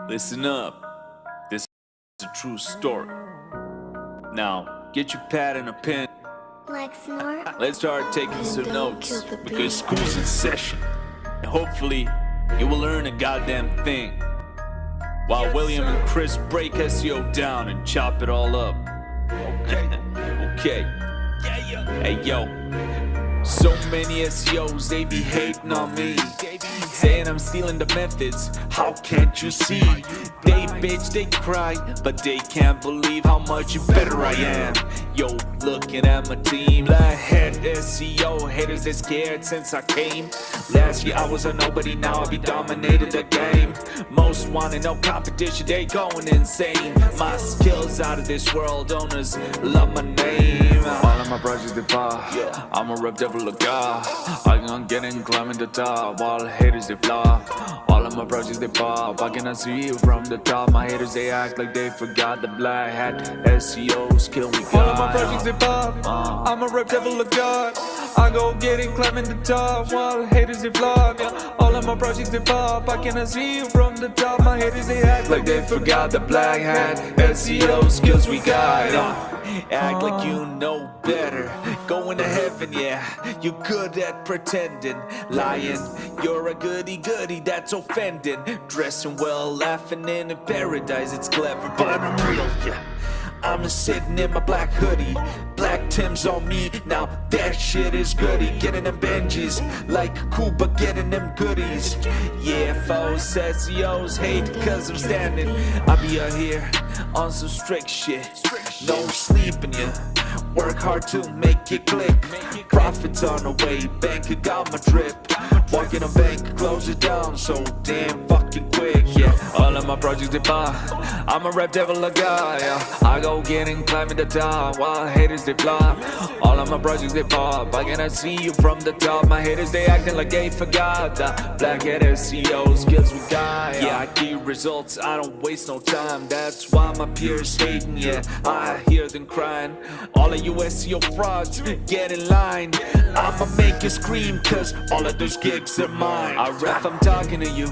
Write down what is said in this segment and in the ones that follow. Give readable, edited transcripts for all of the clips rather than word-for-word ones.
Listen up. This is a true story. Now, get your pad and a pen. Like snort. Let's start taking some Don't notes kill the because beat. school's in session. And hopefully, you will learn a goddamn thing. While Yes, William sir. and Chris break SEO down and chop it all up. Okay. Hey yo. So many SEOs, they be hating on me. Saying I'm stealing the methods, how can't you see? They bitch, they cry, but they can't believe how much better I am. Yo, looking at my team, Blackhead SEO, haters they scared since I came. Last year I was a nobody, now I be dominated the game. Most wanted, no competition, they going insane. My skills out of this world, owners love my name. All of my projects they pop. I'm a rep devil of God. I can get in climbing the top. All haters they flop. All of my projects they pop. I cannot see you from the top. My haters they act like they forgot the black hat SEO skill we got. All of my projects they pop. I'm a rep devil of God. I go get it, climbing the top while haters they flop. Yeah. All of my projects they pop. I cannot see you from the top. My haters they act like they forgot the black hat SEO skills we got. Act like you know better. Going to heaven, yeah. You good at pretending. Lying, you're a goody goody that's offending. Dressing well, laughing in paradise, it's clever, but I'm real, yeah. I'm just sitting in my black hoodie, black Timbs on me, now that shit is goody. Getting them Benjis, like Cuba getting them goodies. Yeah, foes, SEOs hate cause I'm standing. I be out here on some strict shit, no sleeping, yeah. Work hard to make it click. Profits on the way, bank got my drip. Walking a bank, close it down so damn fucking quick, yeah. All of my projects they pop. I'm a rep devil of God. Yeah. I go get in climbing the top while haters they flop. All of my projects they pop. I cannot see you from the top. My haters they acting like they forgot the blackhead SEO skills we got. Yeah, I get results, I don't waste no time. That's why my peers hating, yeah. I hear them crying. All of you SEO frauds, get in line. I'ma make you scream, cause all of those gigs are mine. I ref, I'm talking to you.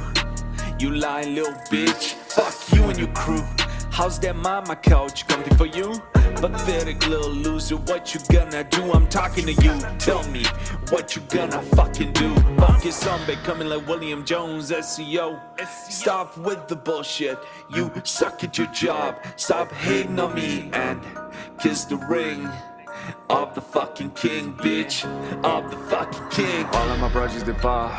You lying little bitch. Fuck you and your crew. How's that mama couch? Comfy for you? Pathetic little loser, what you gonna do? I'm talking to you, tell me what you gonna fucking do. Focus on becoming like William Jones, SEO. Stop with the bullshit, you suck at your job. Stop hating on me and kiss the ring of the fucking king, bitch. Of the fucking king. All of my projects they pop.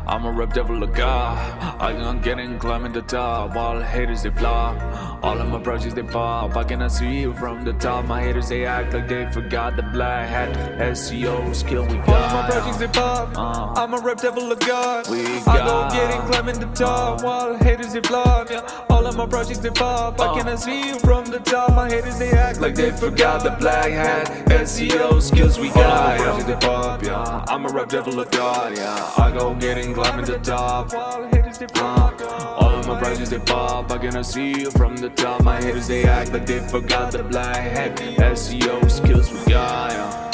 I'm a rep devil of God. I can get in climbing the top while haters they flop. All of my projects they pop. I cannot see you from the top. My haters they act like they forgot the black hat SEO skill we got. All of my projects they pop. I'm a rep devil of God. I go get it, climbing the top while haters they flop. Yeah. All of my projects they pop. I cannot see you from the top. My haters they act like they forgot the black hat SEO skills we got. All of my projects they pop. Yeah. I'm a rep devil of God. Yeah. I go get in climbing the top. While haters they flop. All of my projects they pop. I cannot see you from the top. My haters they act like they forgot the black hat SEO skills we got. Yeah.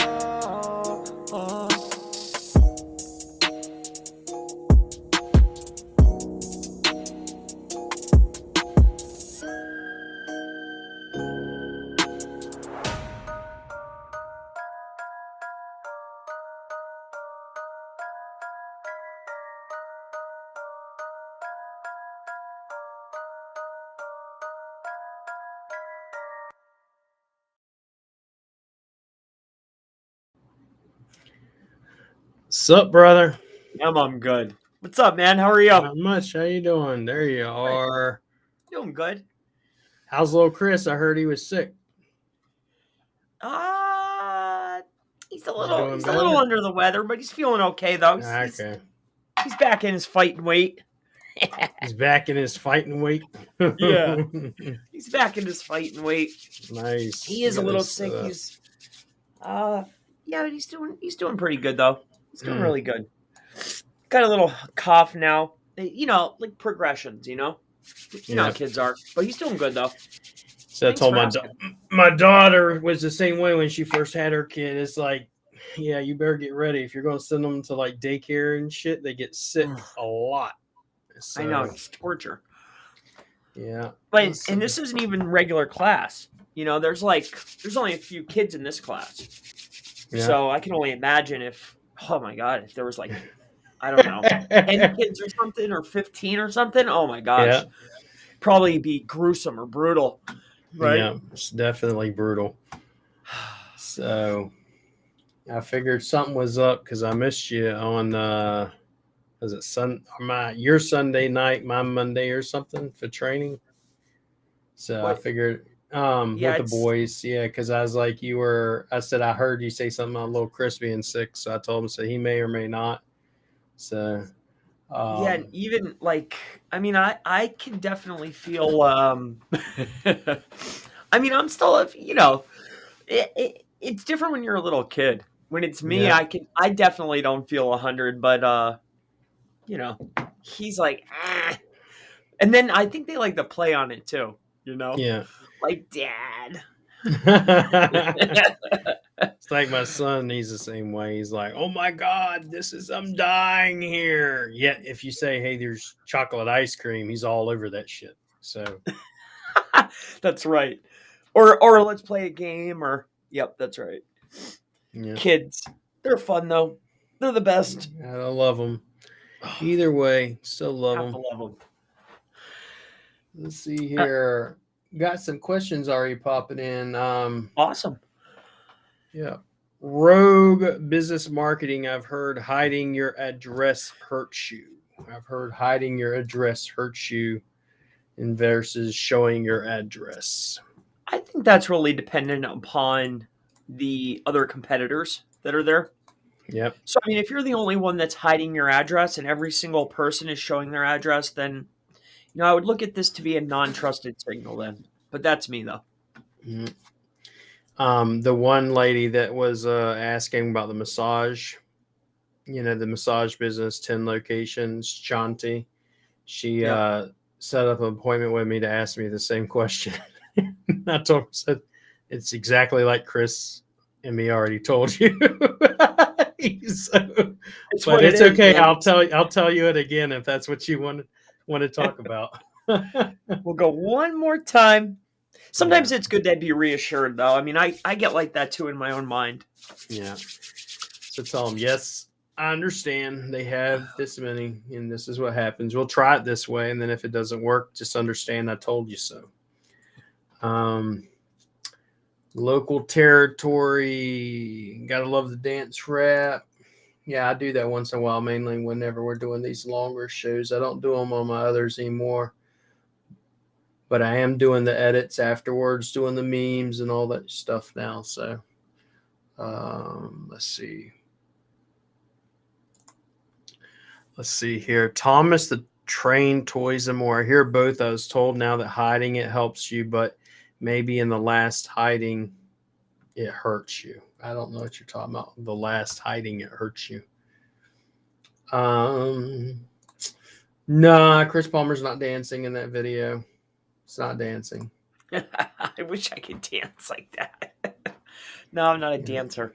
Sup, brother? I'm good. What's up, man? How are you? Not much. How you doing? There you are. Doing good. How's little Chris? I heard he was sick. He's a doing little better? under the weather, but he's feeling okay though. Okay. He's back in his fighting weight. He's back in his fighting weight. Yeah. He's back in his fighting weight. Nice. He is a little Nice, sick. He's yeah, but he's doing pretty good though. He's doing really good. Got a little cough now. You know, like progressions, you know? You know how kids are. But he's doing good though. So I told my daughter was the same way when she first had her kid. It's like, yeah, you better get ready. If you're going to send them to like daycare and shit, they get sick a lot. So, I know, it's torture. Yeah. But and this isn't even regular class. There's only a few kids in this class. Yeah. So I can only imagine oh my God, if there was I don't know, 10 kids or something, or 15 or something. Oh my gosh. Yeah. Probably be gruesome or brutal. Right? Yeah, it's definitely brutal. So I figured something was up because I missed you on was it your Sunday night, my Monday or something for training. So I figured with the boys, because I was like, I said I heard you say something about little Chris being sick, so I told him, so he may or may not. So yeah, and even I can definitely feel I'm still it's different when you're a little kid. When it's me, Yeah. I definitely don't feel 100, but he's like, ah. And then I think they like to play on it too, Yeah. like dad. It's like my son, he's the same way. He's like, oh my God, I'm dying here. Yet if you say, hey, there's chocolate ice cream, he's all over that shit. So That's right. Or let's play a game, or yep, that's right. yeah. Kids, they're fun though. They're the best. I love them. Either way, still love Have them. to love them. Let's see here. Got some questions already popping in. Awesome. Yeah. Rogue business marketing. I've heard hiding your address hurts you. Versus showing your address. I think that's really dependent upon the other competitors that are there. Yep. So, if you're the only one that's hiding your address and every single person is showing their address, then, I would look at this to be a non-trusted signal then. But that's me, though. Mm-hmm. The one lady that was asking about the massage, the massage business, 10 locations, Chanti, she set up an appointment with me to ask me the same question. I told her, said, it's exactly like Chris and me already told you. But it's okay. I'll tell you it again if that's what you want to talk about. We'll go one more time. Sometimes it's good to be reassured, though. I get like that too in my own mind. Yeah. So tell them, yes, I understand they have this many, and this is what happens. We'll try it this way, and then if it doesn't work, just understand I told you so. Local territory, gotta love the dance rap. Yeah, I do that once in a while, mainly whenever we're doing these longer shows. I don't do them on my others anymore, but I am doing the edits afterwards, doing the memes and all that stuff now. So let's see here. Thomas the Train Toys and More. I hear both. I was told now that hiding it helps you, but maybe in the last hiding it hurts you. I don't know what you're talking about. The last hiding it hurts you. Nah, Chris Palmer's not dancing in that video. It's not dancing. I wish I could dance like that. No, I'm not a dancer.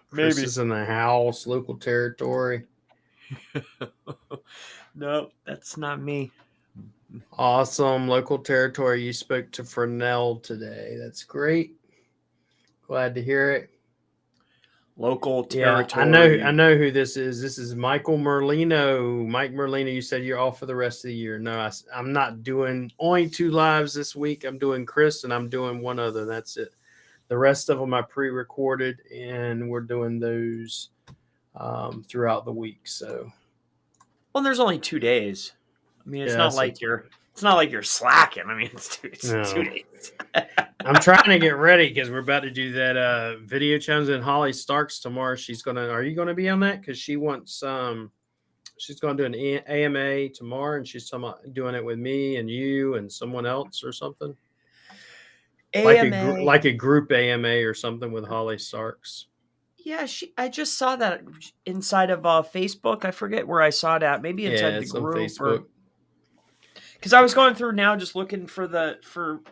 Chris is in the house, local territory. No, that's not me. Awesome. Local territory. You spoke to Fresnel today. That's great. Glad to hear it. Local territory. Yeah, I know who this is. This is Michael Merlino. Mike Merlino, you said you're off for the rest of the year. No, I'm not doing only 2 lives this week. I'm doing Chris and I'm doing one other. That's it. The rest of them I pre-recorded and we're doing those throughout the week. So, well, there's only 2 days. It's not like you're slacking. It's 2 days. I'm trying to get ready because we're about to do that video challenge in Holly Starks tomorrow. Are you gonna be on that? Because she wants she's gonna do an AMA tomorrow, and she's talking about doing it with me and you and someone else or something. AMA, like a group AMA or something with Holly Starks. Yeah, I just saw that inside of Facebook. I forget where I saw it at. Maybe inside the group. On Facebook. Because I was going through now, just looking for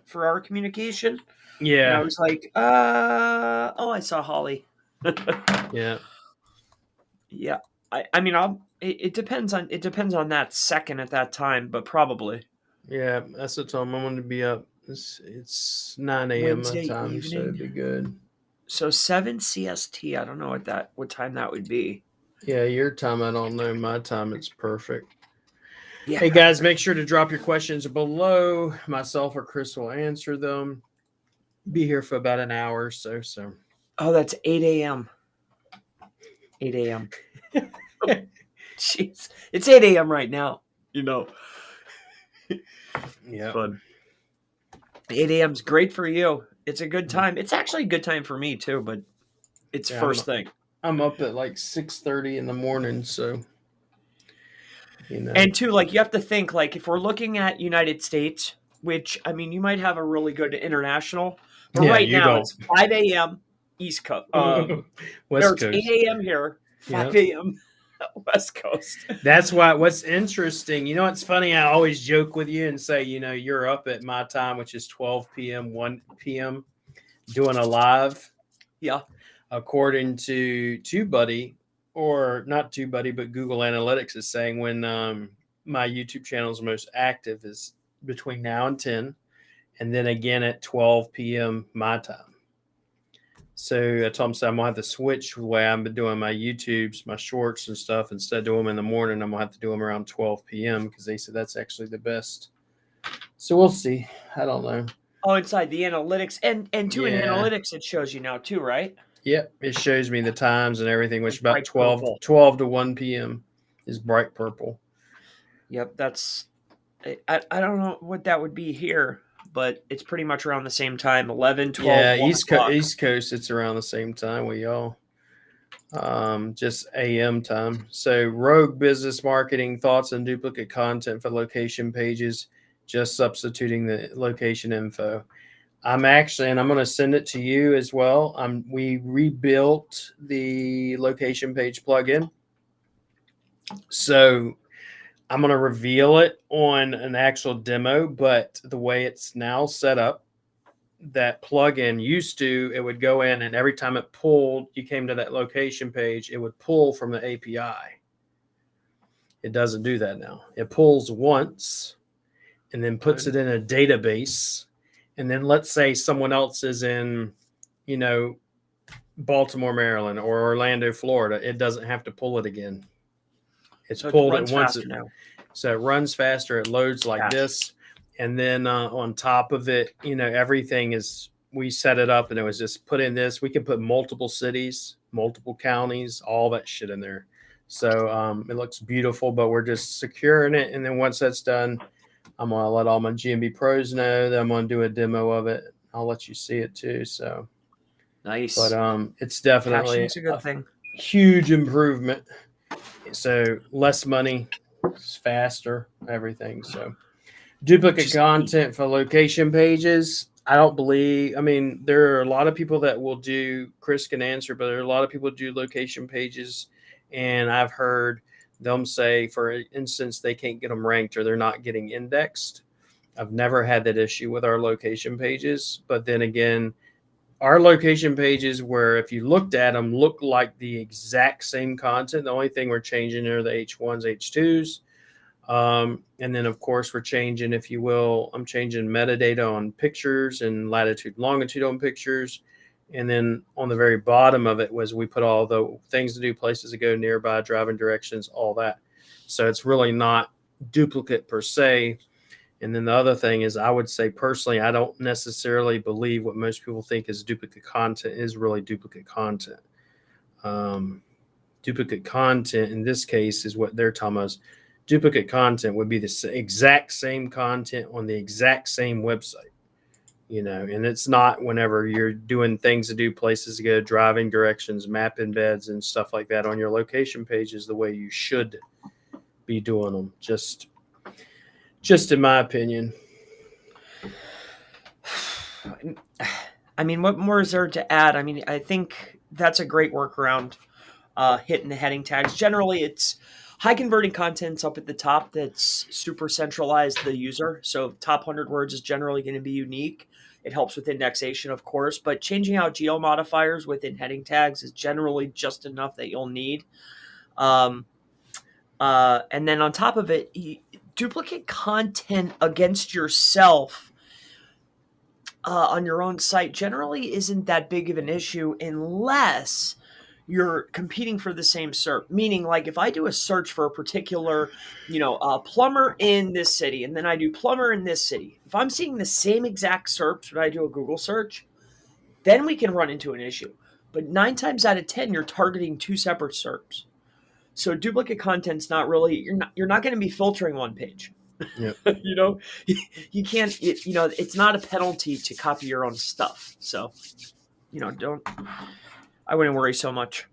for our communication. Yeah, and I was like, I saw Holly. Yeah. Yeah, It depends on that second at that time, but probably Yeah, that's the time I'm going to be up. It's 9 a.m. my Wednesday time, so it'd evening. be good. So 7 CST. I don't know what time that would be. Yeah, your time, I don't know. My time, it's perfect. Yeah. Hey, guys, make sure to drop your questions below. Myself or Chris will answer them. Be here for about an hour or so. Oh, that's 8 a.m. 8 a.m. Jeez, it's 8 a.m. right now. Yeah. But 8 a.m. is great for you. It's a good time. It's actually a good time for me too, but it's first thing. I'm up at like 6:30 in the morning, so And too, like you have to think, like if we're looking at United States, which I mean, you might have a really good international, but Yeah, right you now don't. it's 5 a.m. East Coast. West It's Coast. 8 a.m. here, 5 a.m. West Coast. That's why. What's interesting, it's funny. I always joke with you and say, you're up at my time, which is 12 p.m., 1 p.m., doing a live. Yeah. According to TubeBuddy, or not TubeBuddy, but Google Analytics is saying when my YouTube channel is most active is between now and 10, and then again at 12 p.m. my time. So I told him, I'm going to have to switch the way I've been doing my YouTubes, my shorts and stuff. Instead of doing them in the morning, I'm going to have to do them around 12 p.m. because they said that's actually the best. So we'll see. I don't know. Oh, inside the analytics. And too, in analytics, it shows you now too, right? Yep. It shows me the times and everything, which Like about 12 to 1 p.m. is bright purple. Yep. That's, I don't know what that would be here, but it's pretty much around the same time, 11, 12, Yeah, 1 o'clock. East Coast, it's around the same time with y'all. Just AM time. So rogue business marketing, thoughts on duplicate content for location pages, just substituting the location info. I'm going to send it to you as well. We rebuilt the location page plugin. So I'm going to reveal it on an actual demo, but the way it's now set up, that plugin used to, it would go in and every time it pulled, you came to that location page, it would pull from the API. It doesn't do that now. It pulls once and then puts it in a database. And then let's say someone else is in, Baltimore, Maryland, or Orlando, Florida. It doesn't have to pull it again. It's pulled at once. So it runs faster. It loads like this. And then on top of it, everything is, we set it up and it was just put in this. We can put multiple cities, multiple counties, all that shit in there. So it looks beautiful, but we're just securing it. And then once that's done, I'm going to let all my GMB pros know that I'm going to do a demo of it. I'll let you see it too. So nice. But it's definitely a good thing. Huge improvement. So less money, faster, everything. So duplicate content for location pages. There are a lot of people that will do, Chris can answer, but there are a lot of people who do location pages. And I've heard them say, for instance, they can't get them ranked or they're not getting indexed. I've never had that issue with our location pages. But then again, our location pages, where if you looked at them, look like the exact same content. The only thing we're changing are the H1s, H2s. And then, of course, we're changing, if you will, I'm changing metadata on pictures and latitude, longitude on pictures. And then on the very bottom of it was we put all the things to do, places to go, nearby, driving directions, all that. So it's really not duplicate per se. And then the other thing is, I would say personally, I don't necessarily believe what most people think is duplicate content is really duplicate content. Duplicate content in this case is what they're talking about. Duplicate content would be the exact same content on the exact same website, and it's not whenever you're doing things to do, places to go, driving directions, map embeds and stuff like that on your location pages the way you should be doing them. Just in my opinion. What more is there to add? I think that's a great workaround, hitting the heading tags. Generally, it's high converting content's up at the top that's super centralized the user. So top 100 words is generally going to be unique. It helps with indexation, of course, but changing out geo modifiers within heading tags is generally just enough that you'll need. And then on top of it, duplicate content against yourself on your own site generally isn't that big of an issue unless you're competing for the same SERP. Meaning, like if I do a search for a particular, plumber in this city, and then I do plumber in this city, if I'm seeing the same exact SERPs when I do a Google search, then we can run into an issue. But 9 times out of 10, you're targeting 2 separate SERPs. So duplicate content's not really, you're not going to be filtering one page. Yep. You can't, it's not a penalty to copy your own stuff. So, I wouldn't worry so much.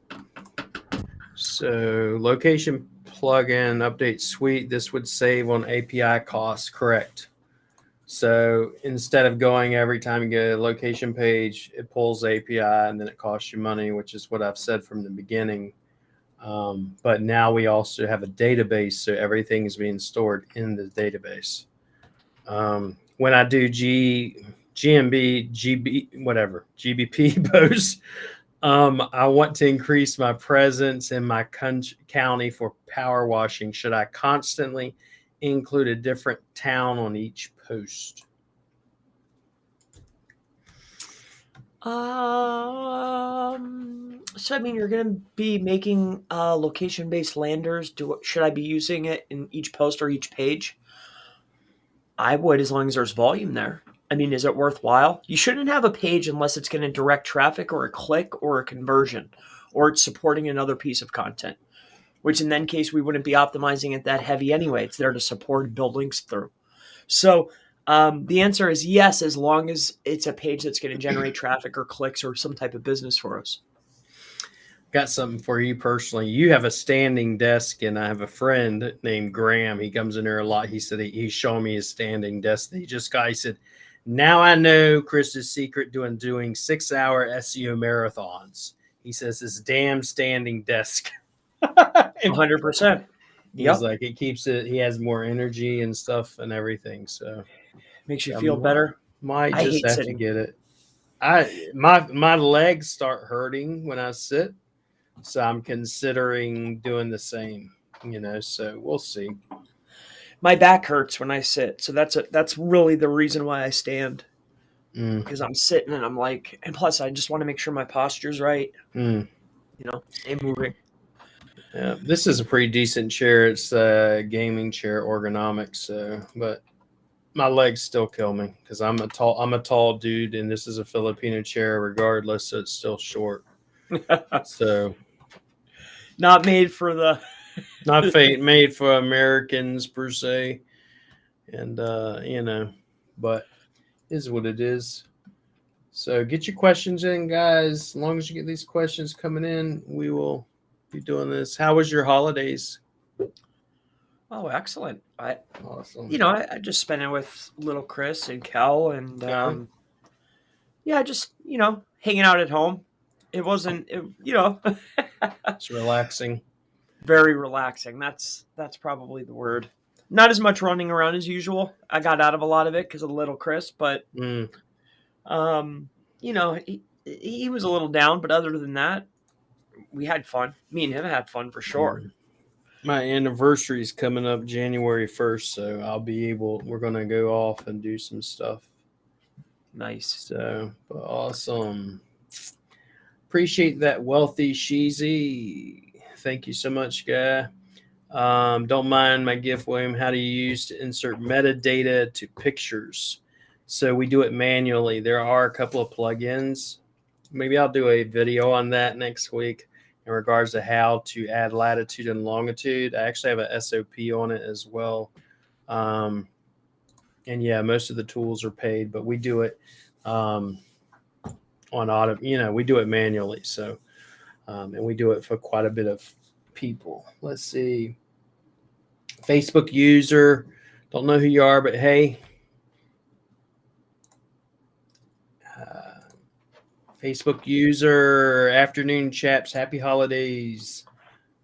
So location plugin update suite, this would save on API costs, correct? So instead of going every time you get a location page, it pulls the API and then it costs you money, which is what I've said from the beginning. But now we also have a database, so everything is being stored in the database. When I do GBP posts, I want to increase my presence in my county for power washing. Should I constantly include a different town on each post? So I mean, you're going to be making location-based landers. Should I be using it in each post or each page? I would, as long as there's volume there. I mean, is it worthwhile? You shouldn't have a page unless it's going to direct traffic or a click or a conversion, or it's supporting another piece of content, which in that case, we wouldn't be optimizing it that heavy anyway. It's there to support build links through. So the answer is yes, as long as it's a page that's going to generate traffic or clicks or some type of business for us. Got something for you personally. You have a standing desk, and I have a friend named Graham. He comes in there a lot. He said he's showing me his standing desk. He said, now I know Chris's secret doing 6-hour SEO marathons. He says this damn standing desk. 100%. He's like, it keeps it. He has more energy and stuff and everything. So makes you feel better. Might just have to get it. My legs start hurting when I sit, so I'm considering doing the same. So we'll see. My back hurts when I sit, so that's really the reason why I stand. Because I'm sitting and I'm like, and plus I just want to make sure my posture's right. And moving. Yeah, this is a pretty decent chair. It's a gaming chair, ergonomics. But my legs still kill me because I'm a tall dude, and this is a Filipino chair, regardless. So it's still short. So not made for made for Americans per se, and but it is what it is. So get your questions in, guys. As long as you get these questions coming in, we will be doing this. How was your holidays? Oh, excellent. Awesome. I just spent it with little Chris and Kel, and just hanging out at home. It wasn't It's relaxing. Very relaxing. That's probably the word. Not as much running around as usual. I got out of a lot of it because of little Chris, but he was a little down, but other than that, we had fun. Me and him had fun for sure. My anniversary is coming up January 1st, so we're going to go off and do some stuff. Nice. So, awesome. Appreciate that, Wealthy Sheezy. Thank you so much, guy. Don't mind my gift, William. How do you use to insert metadata to pictures? So we do it manually. There are a couple of plugins. Maybe I'll do a video on that next week in regards to how to add latitude and longitude. I actually have a SOP on it as well. And yeah, most of the tools are paid, but we do it on auto. We do it manually. So, and we do it for quite a bit of people. Let's see. Facebook user. Don't know who you are, but hey. Facebook user, afternoon chaps, happy holidays.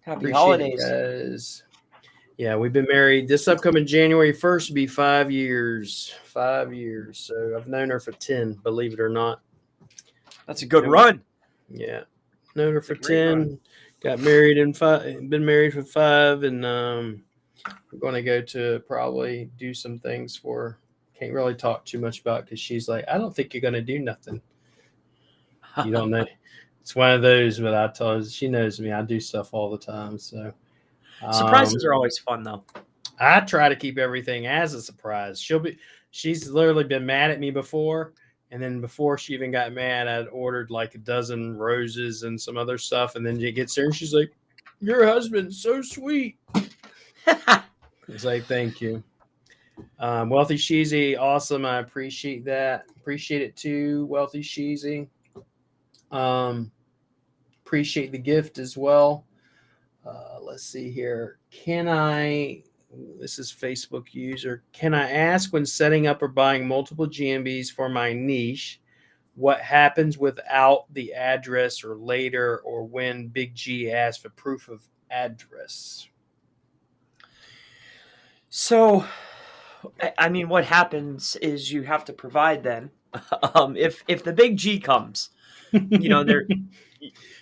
Happy holidays. Yeah, we've been married. This upcoming January 1st will be 5 years. 5 years. So I've known her for 10, believe it or not. That's a good run. Yeah. Known her for 10. got married in been married for 5, and we're going to go to probably do some things for her. Can't really talk too much about because she's like, I don't think you're going to do nothing. You don't know. It's one of those, but I told her, she knows me. I do stuff all the time. So Surprises are always fun, though. I try to keep everything as a surprise. She's literally been mad at me before. And then before she even got mad, I'd ordered like a dozen roses and some other stuff. And then she gets there and she's like, your husband's so sweet. It's like, thank you. Wealthy Sheezy, awesome. I appreciate that. Appreciate it too, Wealthy Sheezy. Appreciate the gift as well. Let's see here. This is Facebook user. Can I ask, when setting up or buying multiple GMBs for my niche, what happens without the address, or later, or when Big G asks for proof of address? So, I mean, what happens is you have to provide then. If the Big G comes, you know, there,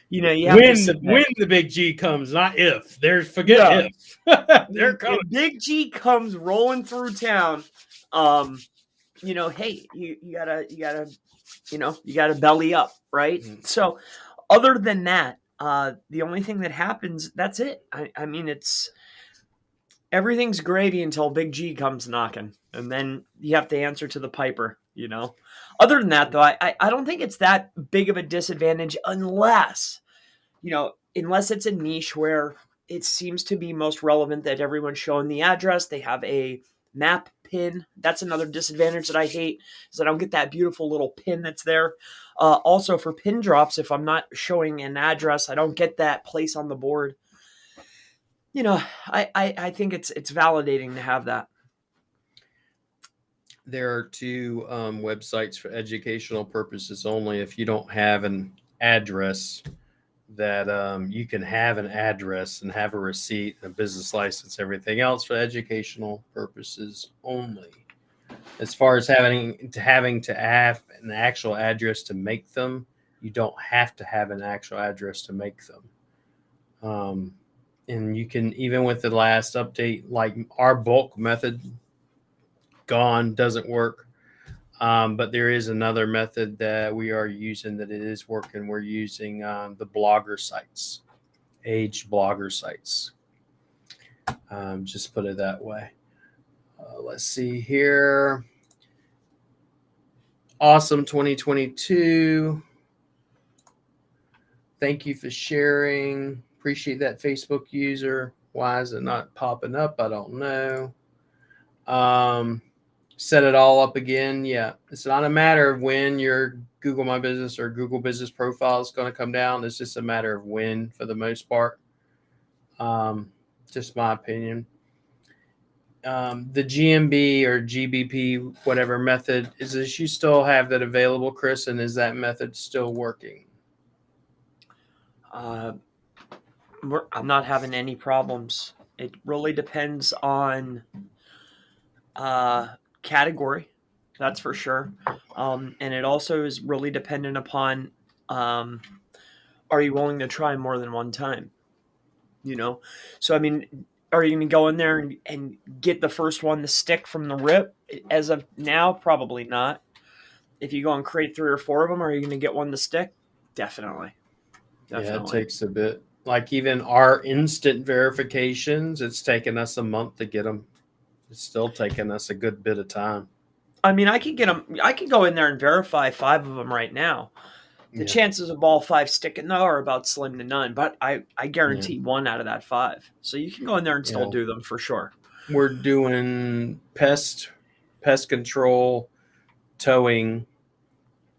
you know, you have to submit. When the Big G comes, not if. Forget if. They're coming. If Big G comes rolling through town, you know, hey, you gotta belly up, right? Mm. So, other than that, the only thing that happens, that's it. I mean, everything's gravy until Big G comes knocking, and then you have to answer to the piper, you know. Other than that, though, I don't think it's that big of a disadvantage unless it's a niche where it seems to be most relevant that everyone's showing the address. They have a map pin. That's another disadvantage that I hate, is I don't get that beautiful little pin that's there. Also, for pin drops, if I'm not showing an address, I don't get that place on the board. You know, I think it's validating to have that. There are 2 websites for educational purposes only. If you don't have an address, that you can have an address and have a receipt, a business license, everything else for educational purposes only. As far as having to have an actual address to make them, you don't have to have an actual address to make them. And you can, even with the last update, like our bulk method gone, doesn't work. But there is another method that we are using that it is working. We're using the blogger sites, aged blogger sites. Just put it that way. Let's see here. Awesome 2022. Thank you for sharing. Appreciate that, Facebook user. Why is it not popping up? I don't know. Set it all up again. Yeah, it's not a matter of when your Google My Business or Google Business profile is going to come down. It's just a matter of when, for the most part. Just my opinion. The GMB or GBP, whatever method, is this, you still have that available, Chris? And is that method still working? I'm not having any problems. It really depends on category, that's for sure. And it also is really dependent upon, are you willing to try more than one time? You know? So, I mean, are you going to go in there and get the first one to stick from the rip? As of now, probably not. If you go and create 3 or 4 of them, are you going to get one to stick? Definitely. Yeah, it takes a bit. Like even our instant verifications, it's taken us a month to get them. It's still taking us a good bit of time. I mean, I can get them. I can go in there and verify 5 of them right now. The chances of all 5 sticking, though, are about slim to none. But I guarantee 1 out of that 5. So you can go in there and still do them for sure. We're doing pest control, towing,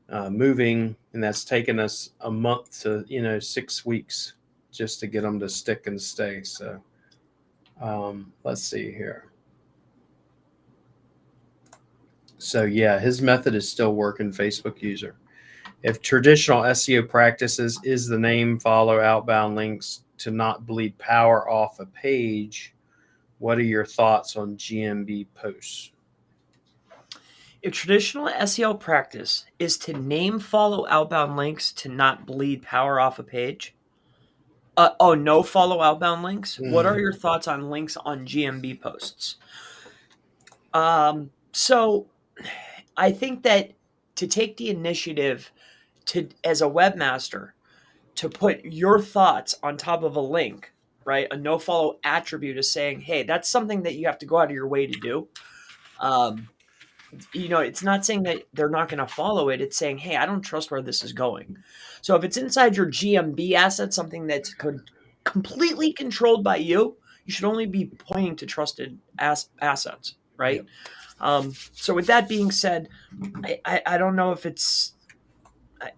moving, and that's taken us a month to 6 weeks just to get them to stick and stay. So let's see here. So yeah, his method is still working, Facebook user. If traditional SEO practices is the name, follow, outbound links to not bleed power off a page, what are your thoughts on GMB posts? If traditional SEO practice is to name, follow, outbound links to not bleed power off a page, No follow outbound links. What are Mm. your thoughts on links on GMB posts? So I think that to take the initiative to, as a webmaster, to put your thoughts on top of a link, right? A no follow attribute is saying, hey, that's something that you have to go out of your way to do. It's not saying that they're not going to follow it. It's saying, hey, I don't trust where this is going. So if it's inside your GMB asset, something that's completely controlled by you, you should only be pointing to trusted assets, right? Yep. So with that being said, I don't know if it's,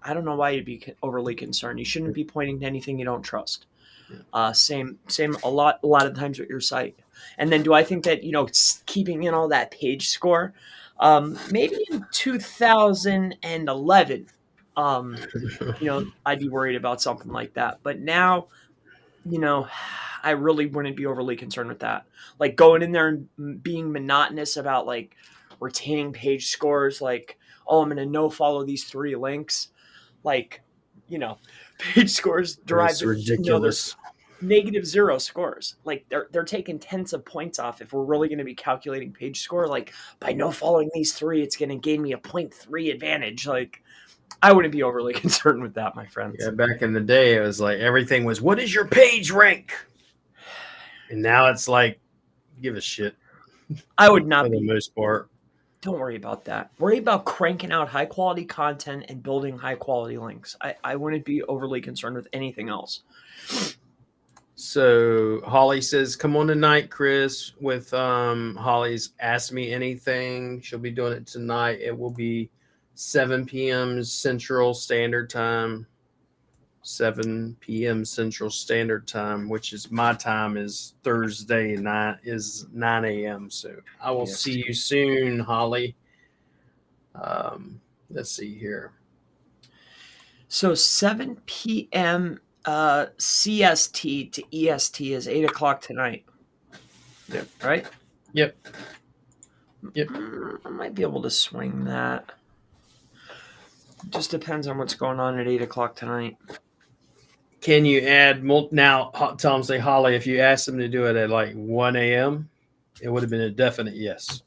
I don't know why you'd be overly concerned. You shouldn't be pointing to anything you don't trust. Same a lot of times with your site. And then do I think that, keeping in all that page score, maybe in 2011, I'd be worried about something like that. But now, I really wouldn't be overly concerned with that. Like going in there and being monotonous about like retaining page scores, like, oh, I'm going to no follow these 3 links. Like, page scores derived. It's ridiculous. -0 scores. Like they're taking tenths of points off. If we're really going to be calculating page score, like by no following these 3, it's going to gain me a 0.3 advantage. Like I wouldn't be overly concerned with that, my friends. Yeah, back in the day, it was like everything was, what is your page rank? And now it's like, give a shit. I would not for the most part. Don't worry about that. Worry about cranking out high quality content and building high quality links. I wouldn't be overly concerned with anything else. So Holly says, come on tonight, Chris, with Holly's Ask Me Anything. She'll be doing it tonight. It will be 7 p.m. Central Standard Time. 7 p.m. Central Standard Time, which is my time, is Thursday night, is 9 a.m. So I will see you soon, Holly. Let's see here. So 7 p.m. CST to EST is 8 o'clock tonight. Yep. Right? Yep. I might be able to swing that. Just depends on what's going on at 8 o'clock tonight. Can you add now? Tell them, say, Holly, if you asked them to do it at like 1 a.m., it would have been a definite yes.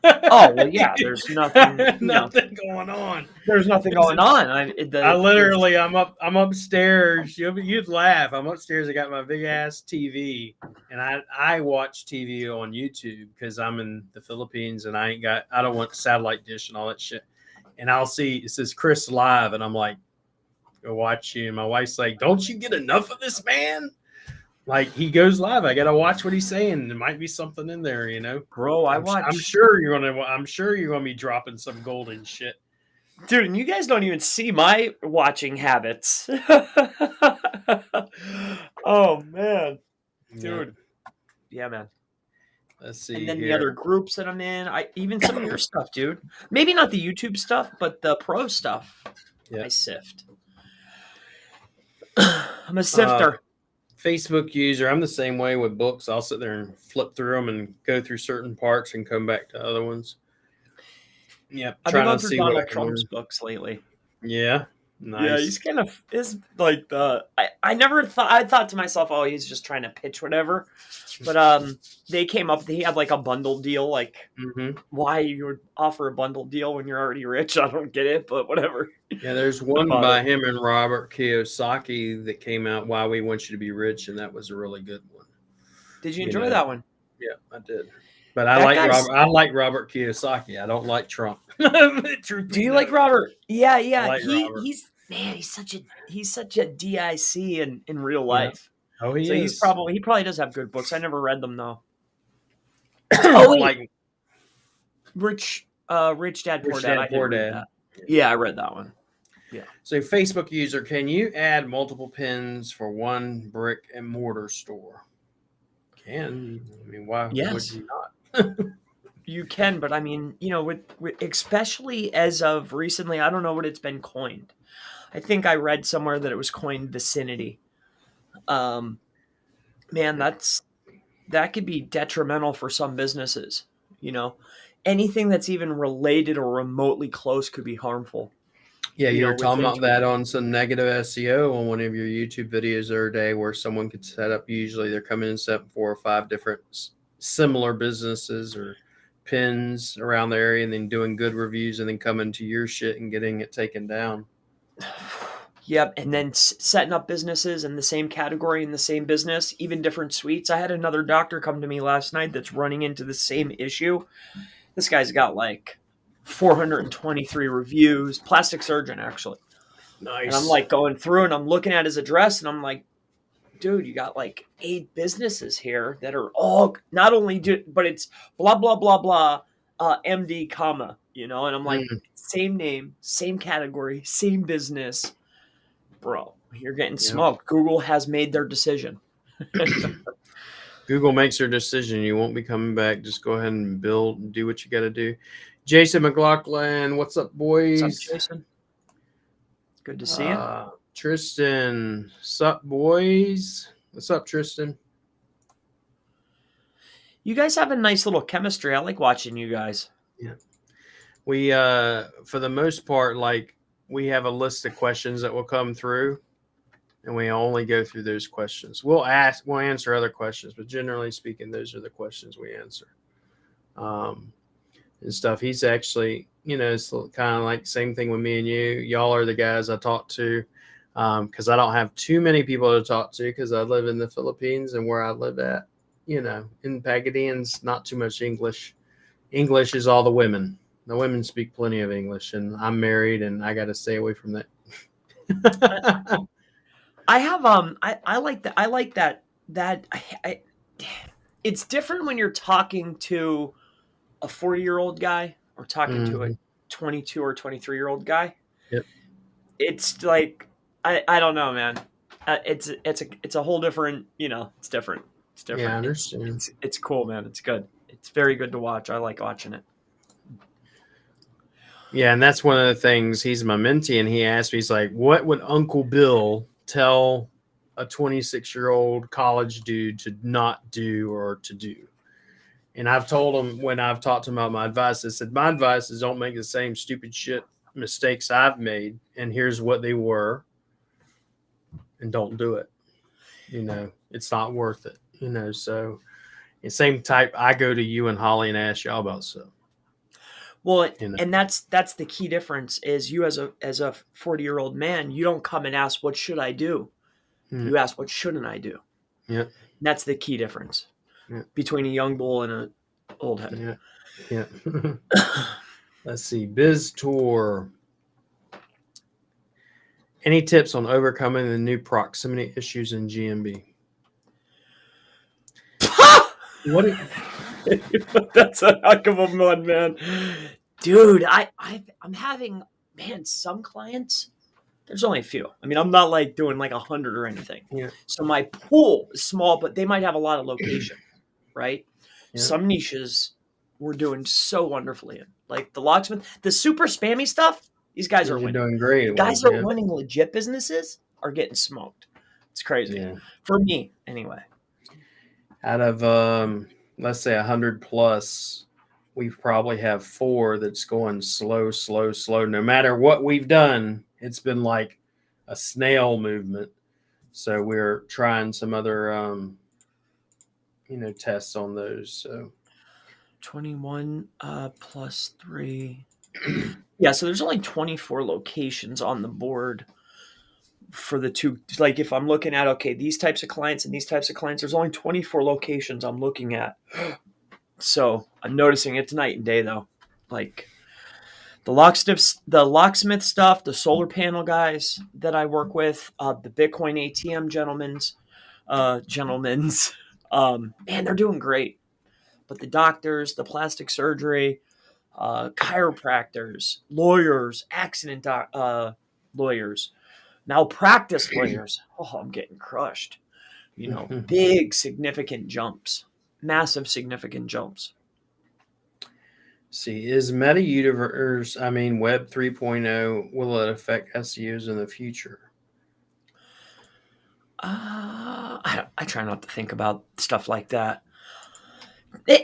Oh well, yeah. There's nothing, nothing going on. There's nothing going on. I'm upstairs. You'd laugh. I'm upstairs. I got my big ass TV, and I watch TV on YouTube because I'm in the Philippines and I don't want satellite dish and all that shit. And I'll see it says Chris live, and I'm like, go watch you. And my wife's like, don't you get enough of this man? Like, he goes live. I gotta watch what he's saying. There might be something in there, Bro, I'm sure you're gonna be dropping some golden shit. Dude, and you guys don't even see my watching habits. Oh man. Dude. Yeah, man. Let's see. And then here. the other groups that I'm in, even some of your stuff, dude. Maybe not the YouTube stuff, but the pro stuff. I sift. I'm a sifter. Facebook user. I'm the same way with books. I'll sit there and flip through them and go through certain parts and come back to other ones. Yeah, I've been going through Donald Trump's books lately. Yeah, nice. Yeah, he's kind of is like the. I never thought. I thought to myself, oh, he's just trying to pitch whatever. But they came up. He had like a bundle deal. Like, why you would offer a bundle deal when you're already rich? I don't get it, but whatever. Yeah, there's one by him and Robert Kiyosaki that came out, Why We Want You to Be Rich, and that was a really good one. Did you enjoy that one? Yeah, I did. But I like Robert Kiyosaki. I don't like Trump. Do you like Robert? Yeah. Robert. He's such a DIC in real life. Oh, he is. He probably does have good books. I never read them though. Like Rich Dad Poor Dad. Yeah, I read that one. Yeah. So Facebook user, can you add multiple pins for one brick and mortar store? Can. I mean, why would you not? You can, but I mean, with especially as of recently, I don't know what it's been coined. I think I read somewhere that it was coined vicinity. Man, that could be detrimental for some businesses. Anything that's even related or remotely close could be harmful. Yeah, you were talking within about that on some negative SEO on one of your YouTube videos the other day, where someone could set up. Usually, they're coming and set up 4 or 5 different similar businesses or pins around the area, and then doing good reviews, and then coming to your shit and getting it taken down. Yep, and then setting up businesses in the same category in the same business, even different suites. I had another doctor come to me last night that's running into the same issue. This guy's got like 423 reviews, plastic surgeon actually. Nice. And I'm like going through and I'm looking at his address and I'm like, dude, you got like 8 businesses here that are all not only but it's blah blah blah blah MD comma, and I'm like, same name, same category, same business. Bro, you're getting smoked. Google has made their decision. Google makes their decision. You won't be coming back. Just go ahead and build and do what you got to do. Jason McLaughlin, what's up, boys? What's up, Jason? Good to see you. Tristan, sup, boys? What's up, Tristan? You guys have a nice little chemistry. I like watching you guys. Yeah. We, for the most part, like, we have a list of questions that will come through, and we only go through those questions. We'll answer other questions, but generally speaking, those are the questions we answer. And stuff. He's actually, it's kind of like same thing with me and you. Y'all are the guys I talk to, because I don't have too many people to talk to because I live in the Philippines, and where I live at, in Pagadian's, not too much English. English is all the women. The women speak plenty of English, and I'm married, and I got to stay away from that. I have I like that. I like that it's different when you're talking to a 40-year-old guy or talking to a 22 or 23-year-old guy. Yep. It's like I don't know, man. It's a whole different, it's different. It's different. Yeah, I understand. It's cool, man. It's good. It's very good to watch. I like watching it. Yeah, and that's one of the things. He's my mentee, and he asked me, he's like, what would Uncle Bill tell a 26-year-old college dude to not do or to do? And I've told him, when I've talked to him about my advice, I said, my advice is don't make the same stupid shit mistakes I've made, and here's what they were, and don't do it. It's not worth it. So the same type, I go to you and Holly and ask y'all about stuff. Well, and that's the key difference is you as a 40-year-old man, you don't come and ask, what should I do? You ask, what shouldn't I do? Yeah. That's the key difference between a young bull and an old head. Yeah. Let's see. Biz Tour. Any tips on overcoming the new proximity issues in GMB? What? That's a heck of a one, man. Dude, I'm having, some clients, there's only a few. I mean, I'm not like doing like 100 or anything. Yeah. So my pool is small, but they might have a lot of location, right? Yeah. Some niches we're doing so wonderfully in. Like the locksmith, the super spammy stuff, these guys are winning. Doing great. Guys that are running legit businesses are getting smoked. It's crazy. Yeah. For me, anyway. Out of let's say 100 plus, we probably have 4 that's going slow. No matter what we've done, it's been like a snail movement. So we're trying some other, tests on those. So 21 plus 3. Yeah, so there's only 24 locations on the board for the two. Like if I'm looking at, okay, these types of clients and these types of clients, there's only 24 locations I'm looking at. So I'm noticing it's night and day though. Like the locksmith stuff, the solar panel guys that I work with, the Bitcoin ATM gentlemen's, man, they're doing great. But the doctors, the plastic surgery, chiropractors, lawyers, accident lawyers, malpractice lawyers. Oh, I'm getting crushed. Big, significant jumps. Massive, significant jumps. See, is Meta Universe, Web 3.0, will it affect SEOs in the future? I try not to think about stuff like that.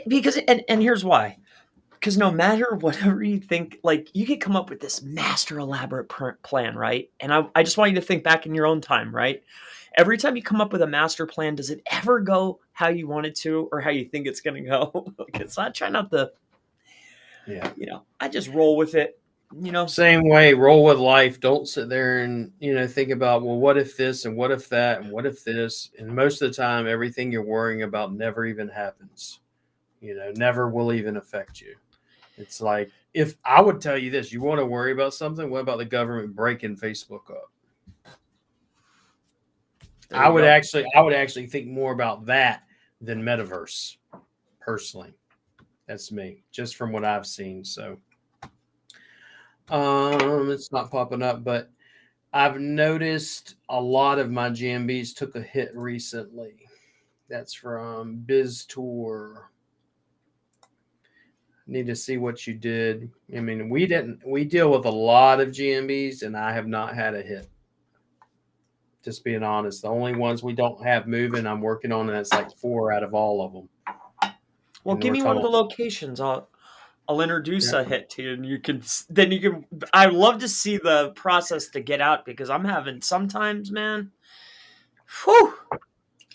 Because here's why. because no matter whatever you think, like you could come up with this master elaborate plan, right? And I just want you to think back in your own time, right? Every time you come up with a master plan, does it ever go how you want it to or how you think it's going to go? Because I try not to, Yeah. I just roll with it, Same way, roll with life. Don't sit there and, think about, well, what if this and what if that and what if this? And most of the time, everything you're worrying about never even happens. Never will even affect you. It's like, if I would tell you this, you want to worry about something, what about the government breaking Facebook up? I would actually think more about that than metaverse, personally. That's me, just from what I've seen. So it's not popping up, but I've noticed a lot of my GMBs took a hit recently. That's from BizTour. Need to see what you did. I mean, we deal with a lot of GMBs and I have not had a hit. Just being honest, the only ones we don't have moving, I'm working on, and that's like 4 out of all of them. Well, give me one of the locations. I'll introduce a hit to you, and you can. I love to see the process to get out because I'm having sometimes, man. Whew,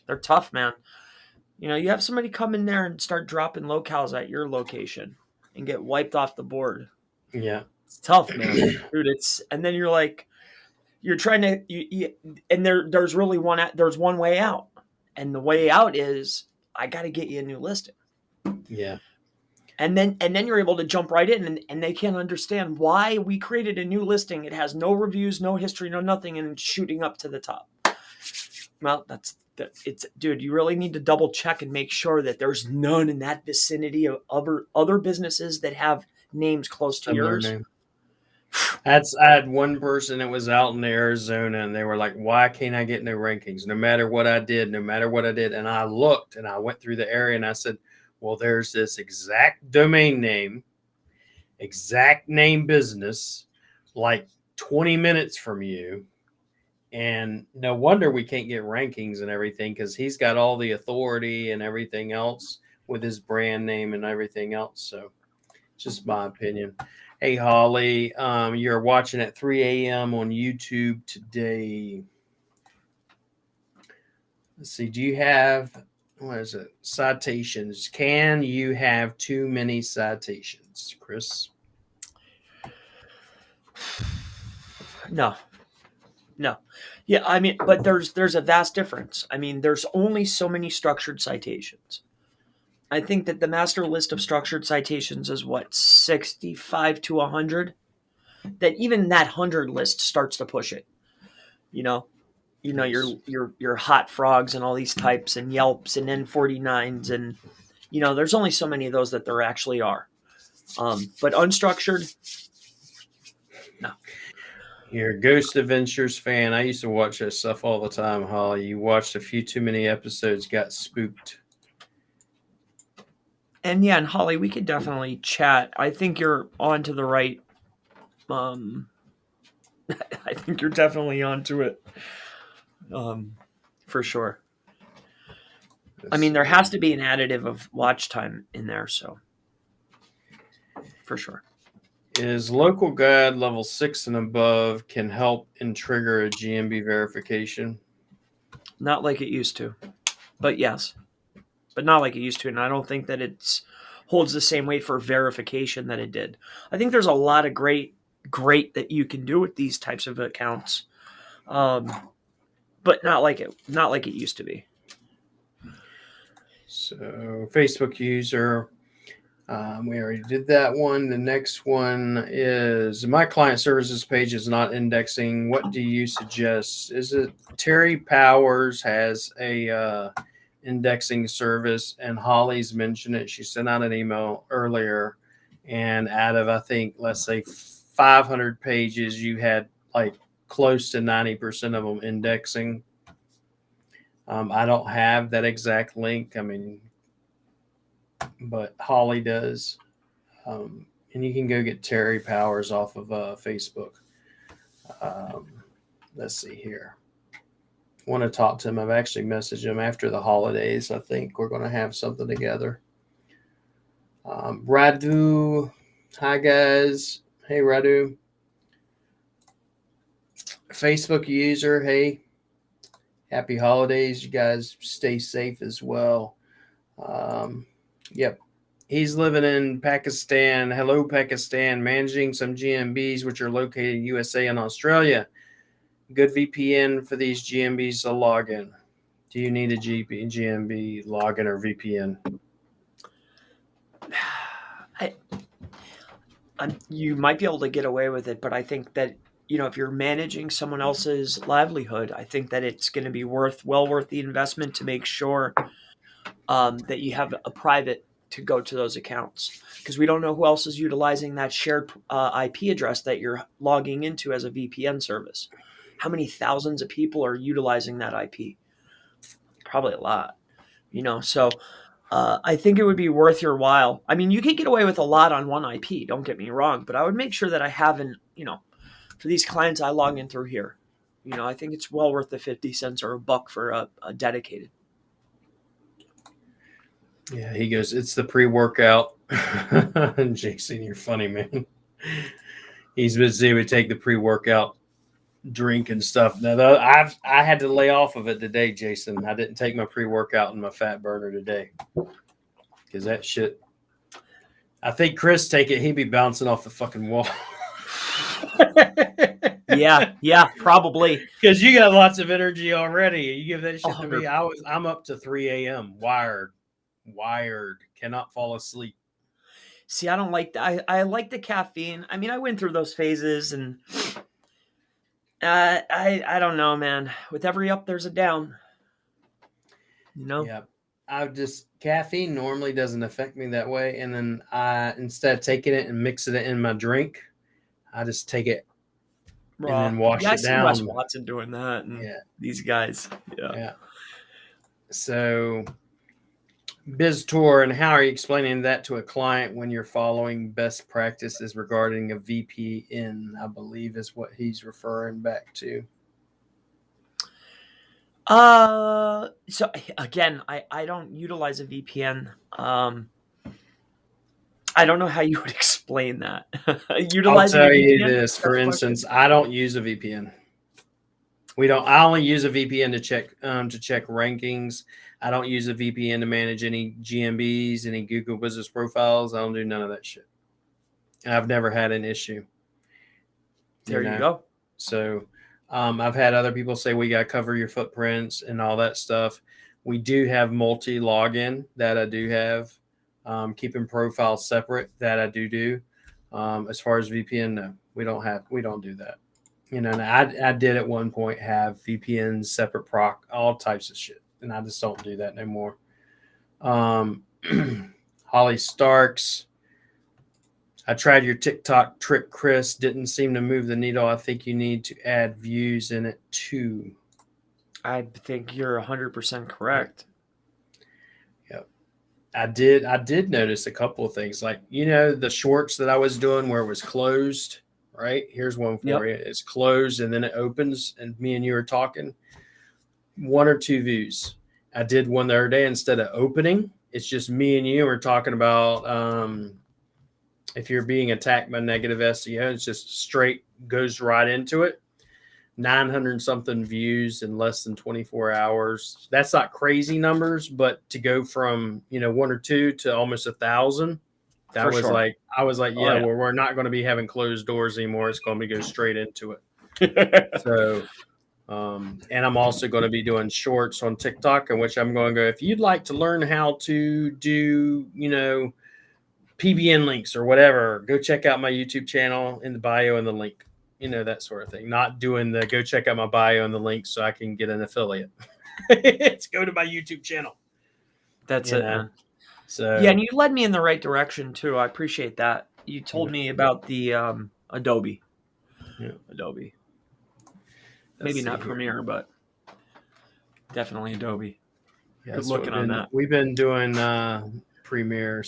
they're tough, man. You have somebody come in there and start dropping locales at your location and get wiped off the board. Yeah, it's tough, man, dude. And then you're like, you're trying to, and there's really one way out, and the way out is I got to get you a new listing. Yeah. And then you're able to jump right in, and they can't understand why we created a new listing. It has no reviews, no history, no nothing, and it's shooting up to the top. Well, dude, you really need to double check and make sure that there's none in that vicinity of other businesses that have names close to yours. I had one person that was out in Arizona, and they were like, why can't I get no rankings? No matter what I did. And I looked, and I went through the area, and I said, well, there's this exact domain name, exact name business, like 20 minutes from you. And no wonder we can't get rankings and everything, because he's got all the authority and everything else with his brand name and everything else. So just my opinion. Hey, Holly, you're watching at 3 a.m. on YouTube today. Let's see. Do you have, what is it? Citations. Can you have too many citations, Chris? No. Yeah, I mean, but there's a vast difference. I mean, there's only so many structured citations. I think that the master list of structured citations is 65 to 100. That even that 100 list starts to push it. Your hot frogs and all these types and Yelps and N49s and there's only so many of those that there actually are. But unstructured, no. You're a Ghost Adventures fan. I used to watch that stuff all the time, Holly. You watched a few too many episodes, got spooked. And yeah, and Holly, we could definitely chat. I think you're on to the right. I think you're definitely onto it. For sure. I mean, there has to be an additive of watch time in there, so for sure. Is local guide level 6 and above can help and trigger a GMB verification? Not like it used to, but yes, but not like it used to. And I don't think that it holds the same weight for verification that it did. I think there's a lot of great that you can do with these types of accounts. But not like it used to be. So Facebook user, we already did that one. The next one is my client services page is not indexing. What do you suggest? Is it Terry Powers has a indexing service, and Holly's mentioned it. She sent out an email earlier, and out of, I think, let's say 500 pages, you had like close to 90% of them indexing. I don't have that exact link. I mean, but Holly does. And you can go get Terry Powers off of Facebook. Let's see here. I want to talk to him. I've actually messaged him after the holidays. I think we're going to have something together. Radu, hi guys. Hey Radu. Facebook user, hey. Happy holidays. You guys stay safe as well. Yep. He's living in Pakistan. Hello, Pakistan. Managing some GMBs which are located in USA and Australia. Good VPN for these GMBs to log in. Do you need a GMB login or VPN? You might be able to get away with it, but I think that, if you're managing someone else's livelihood, I think that it's going to be well worth the investment to make sure that you have a private to go to those accounts, because we don't know who else is utilizing that shared IP address that you're logging into as a VPN service. How many thousands of people are utilizing that IP? Probably a lot, so I think it would be worth your while. I mean, you can get away with a lot on one IP, don't get me wrong, but I would make sure that I haven't, for these clients I log in through here, I think it's well worth the 50 cents or $1 for a dedicated. Yeah, he goes, it's the pre-workout. Jason, you're funny, man. He's busy would take the pre-workout drink and stuff. Now, I had to lay off of it today, Jason. I didn't take my pre-workout and my fat burner today because that shit. I think Chris take it. He'd be bouncing off the fucking wall. Yeah, probably. Because you got lots of energy already. You give that shit 100. to me. I'm up to 3 a.m. Wired. Cannot fall asleep. See, I don't like that. I like the caffeine. I mean, I went through those phases, and I don't know, man. With every up, there's a down. Yeah. Caffeine normally doesn't affect me that way. And then instead of taking it and mixing it in my drink, I just take it and then wash it down. I see Wes Watson doing that, and these guys. Yeah. So, BizTour, and how are you explaining that to a client when you're following best practices regarding a VPN? I believe is what he's referring back to. So again, I don't utilize a VPN. I don't know how you would explain that. I'll tell you this. For instance, I don't use a VPN. I only use a VPN to check rankings. I don't use a VPN to manage any GMBs, any Google business profiles. I don't do none of that shit. I've never had an issue. There you go. So I've had other people say we got to cover your footprints and all that stuff. We do have multi-login that I do have. Keeping profiles separate that I do. As far as VPN, no, we don't do that. And I did at one point have VPNs, separate proc, all types of shit. And I just don't do that no more. Holly Starks. I tried your TikTok trick, Chris. Didn't seem to move the needle. I think you need to add views in it too. I think you're 100% correct. Yep. I did notice a couple of things. Like, the shorts that I was doing where it was closed, right? Here's one for you. It's closed and then it opens and me and you are talking. 1 or 2 views. I did one the other day instead of opening. It's just me and you are talking about if you're being attacked by negative SEO, it's just straight goes right into it. 900 something views in less than 24 hours. That's not crazy numbers, but to go from 1 or 2 to almost 1,000, that was sure. I was like, well, we're not going to be having closed doors anymore. It's going to go straight into it. So. And I'm also going to be doing shorts on TikTok, in which I'm going to go, if you'd like to learn how to do, PBN links or whatever, go check out my YouTube channel in the bio and the link, that sort of thing. Not doing the go check out my bio and the link so I can get an affiliate. It's go to my YouTube channel. That's it, man. So yeah, and you led me in the right direction too. I appreciate that. You told me about the Adobe. Yeah. Adobe. Maybe not Premiere, but definitely Adobe. Yeah, good looking on that. We've been doing Premiere,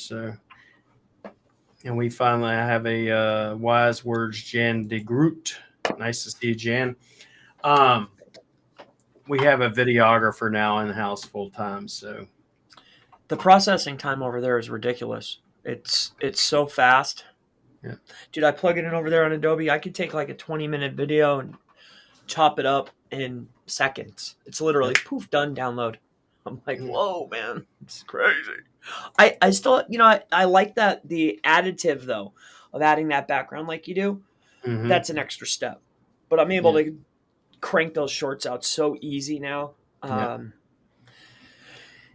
and we finally have a wise words Jan de Groot. Nice to see you, Jan. We have a videographer now in the house full time, so the processing time over there is ridiculous. It's so fast. Yeah. Dude, I plug it in over there on Adobe. I could take like a 20-minute video and chop it up in seconds. It's literally poof, done, download. I'm like, whoa, man, it's crazy. I still, I like that the additive though of adding that background like you do. Mhm. That's an extra step. But I'm able to crank those shorts out so easy now. I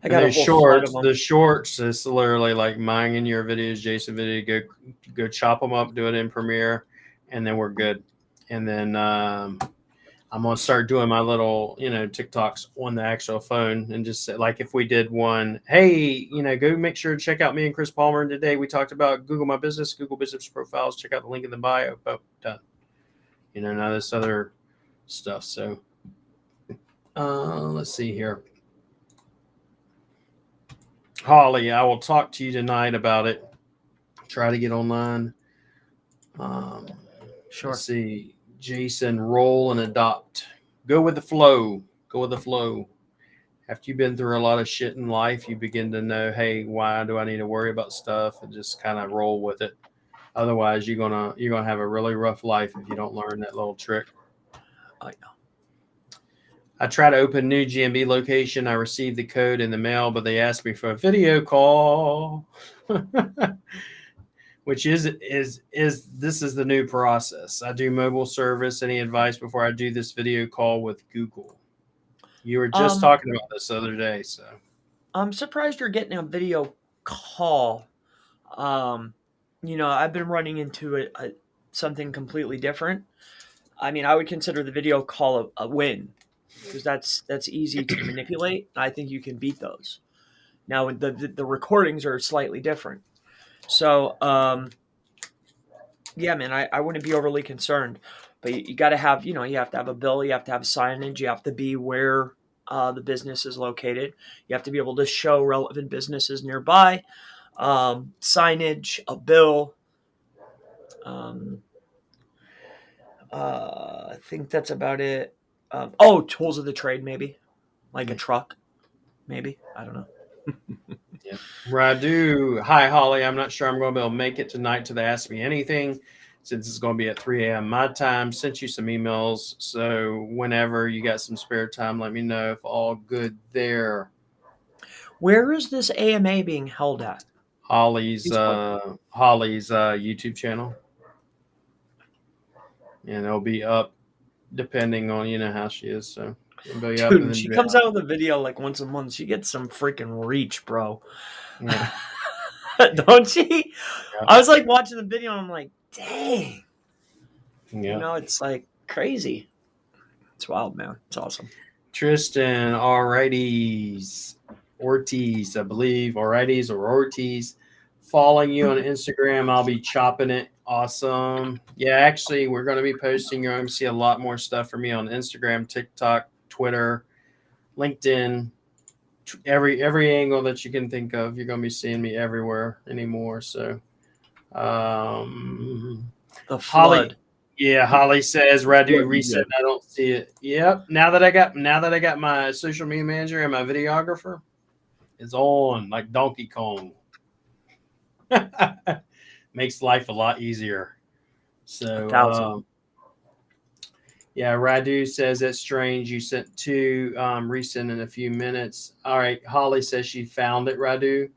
got a whole flood of them. The shorts is literally like mine in your videos, Jason video. Go chop them up, do it in Premiere, and then we're good. And then I'm gonna start doing my little, TikToks on the actual phone, and just say, like, if we did one, hey, go make sure to check out me and Chris Palmer. And today we talked about Google My Business, Google Business Profiles. Check out the link in the bio. Oh, done. None of this other stuff. So let's see here. Holly, I will talk to you tonight about it. Try to get online. Sure. Let's see. Jason, roll and adopt. Go with the flow. Go with the flow. After you've been through a lot of shit in life, you begin to know, hey, why do I need to worry about stuff, and just kind of roll with it. Otherwise, you're gonna have a really rough life if you don't learn that little trick. I know. I try to open new GMB location. I received the code in the mail, but they asked me for a video call, which is this is the new process. I do mobile service. Any advice before I do this video call with Google? You were just talking about this the other day, so I'm surprised you're getting a video call. I've been running into something completely different. I mean, I would consider the video call a win, because that's easy to manipulate. I think you can beat those. Now the recordings are slightly different. So yeah, man, I wouldn't be overly concerned. But you got to have, you have to have a bill, you have to have signage, you have to be where the business is located. You have to be able to show relevant businesses nearby, signage, a bill. I think that's about it. Tools of the trade, maybe, like a truck, maybe. I don't know. Yeah. Radu, hi Holly. I'm not sure I'm going to be able to make it tonight to the Ask Me Anything, since it's going to be at 3 a.m. my time. Sent you some emails, so whenever you got some spare time, let me know if all good there. Where is this AMA being held at? Holly's YouTube channel, and it'll be up depending on how she is. So dude, she comes out with a video like once a month. She gets some freaking reach, bro. Yeah. Don't she? Yeah. I was like watching the video and I'm like, dang. Yeah. It's like crazy. It's wild, man. It's awesome. Tristan, Ortiz, I believe, Ortiz or Ortiz, following you on Instagram. I'll be chopping it. Awesome. Yeah, actually, we're going to be posting. You're going to see a lot more stuff from me on Instagram, TikTok, Twitter, LinkedIn, every angle that you can think of. You're going to be seeing me everywhere anymore. So, the flood. Holly, Holly says, Radu, reset. I don't see it. Yep. Now that I got my social media manager and my videographer, it's on like Donkey Kong. Makes life a lot easier. So, Radu says that's strange. You sent 2, resend in a few minutes. All right. Holly says she found it, Radu.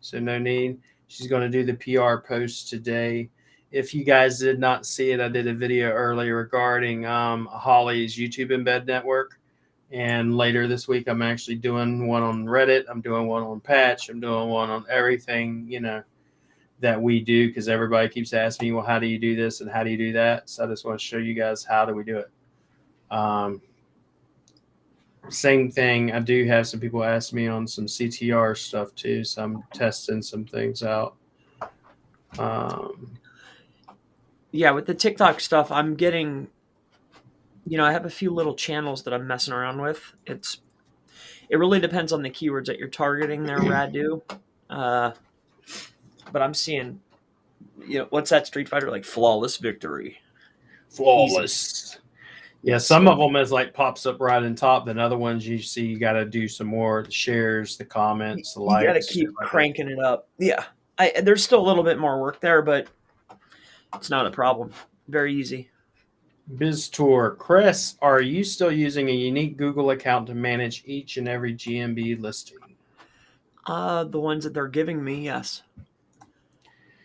So no need. She's going to do the PR post today. If you guys did not see it, I did a video earlier regarding Holly's YouTube embed network. And later this week, I'm actually doing one on Reddit. I'm doing one on Patch. I'm doing one on everything, that we do, because everybody keeps asking me, well, how do you do this and how do you do that? So I just want to show you guys how do we do it. Same thing. I do have some people ask me on some CTR stuff too, so I'm testing some things out. With the TikTok stuff, I'm getting, I have a few little channels that I'm messing around with. It really depends on the keywords that you're targeting there, Radu. But I'm seeing, what's that Street Fighter, like flawless victory? Flawless. Easy. Yeah, some of them is like pops up right on top. Then other ones you see, you got to do some more shares, the comments, the likes. You got to keep cranking it up. Yeah. There's still a little bit more work there, but it's not a problem. Very easy. BizTour. Chris, are you still using a unique Google account to manage each and every GMB listing? The ones that they're giving me, yes.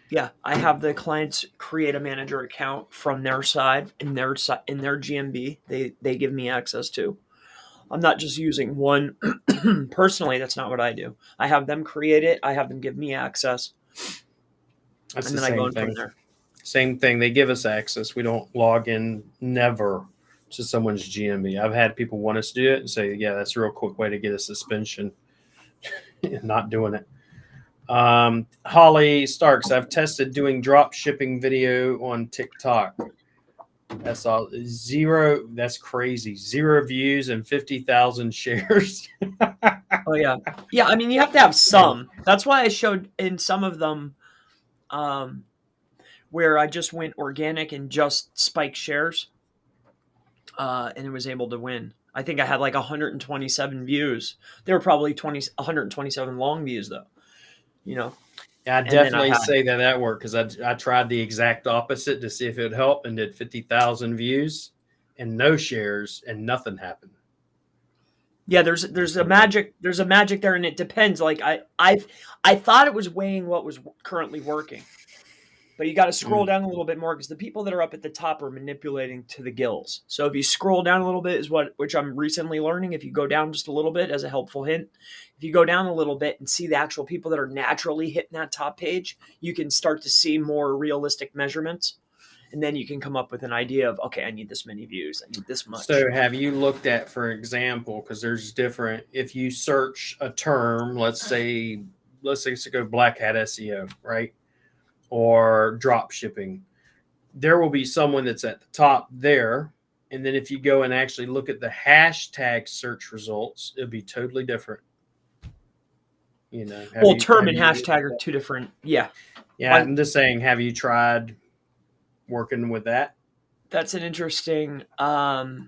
Yeah, I have the clients create a manager account from their side in their GMB. They give me access to. I'm not just using one personally. That's not what I do. I have them create it. I have them give me access, That's and the then I go same in from thing. there. Same thing. They give us access. We don't log in never to someone's GMB. I've had people want us to do it and say, yeah, that's a real quick way to get a suspension. Not doing it. Holly Starks, I've tested doing drop shipping video on TikTok. That's all. Zero. That's crazy. 0 views and 50,000 shares. Oh yeah, yeah. I mean, you have to have some. That's why I showed in some of them, where I just went organic and just spiked shares, and it was able to win. I think I had like 127 views. There were probably 127 long views though. Yeah, I definitely say that worked because I tried the exact opposite to see if it would help and did 50,000 views and no shares and nothing happened. Yeah, there's a magic there, and it depends. Like I thought it was weighing what was currently working, but you got to scroll down a little bit more because the people that are up at the top are manipulating to the gills. So if you scroll down a little bit which I'm recently learning. If you go down just a little bit as a helpful hint, if you go down a little bit and see the actual people that are naturally hitting that top page, you can start to see more realistic measurements. And then you can come up with an idea of, okay, I need this many views. I need this much. So have you looked at, for example, because there's different, if you search a term, let's say go black hat SEO, right? Or drop shipping, there will be someone that's at the top there. And then if you go and actually look at the hashtag search results, it'll be totally different. Term and hashtag are two different. Yeah. Yeah. I'm just saying, have you tried working with that? That's an interesting, no,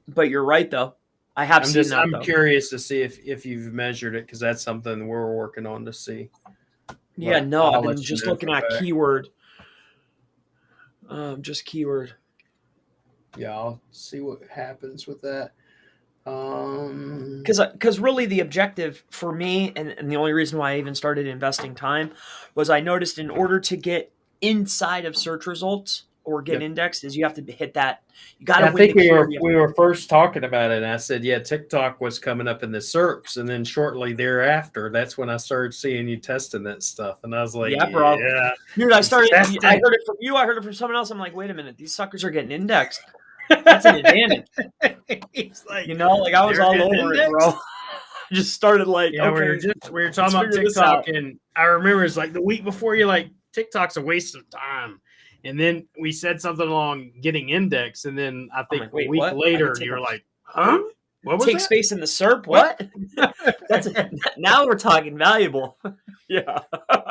but you're right though. I have seen that. I'm curious to see if you've measured it because that's something we're working on to see. Yeah, no, I've been just looking at keyword. Just keyword. Yeah, I'll see what happens with that. Because really the objective for me and the only reason why I even started investing time was I noticed in order to get inside of search results or get indexed is you have to hit that. You got to win. I think we were first talking about it, and I said, yeah, TikTok was coming up in the SERPs, and then shortly thereafter, that's when I started seeing you testing that stuff, and I was like, yeah, bro. Dude, I heard it from you. I heard it from someone else. I'm like, wait a minute, these suckers are getting indexed. That's an advantage. Like, I was all over it, bro. Just started like, we were talking about TikTok, and I remember it's like the week before you're like, TikTok's a waste of time. And then we said something along getting indexed, and then I think a week later you're like, huh? What was that? Space in the SERP? What? Now we're talking valuable. Yeah.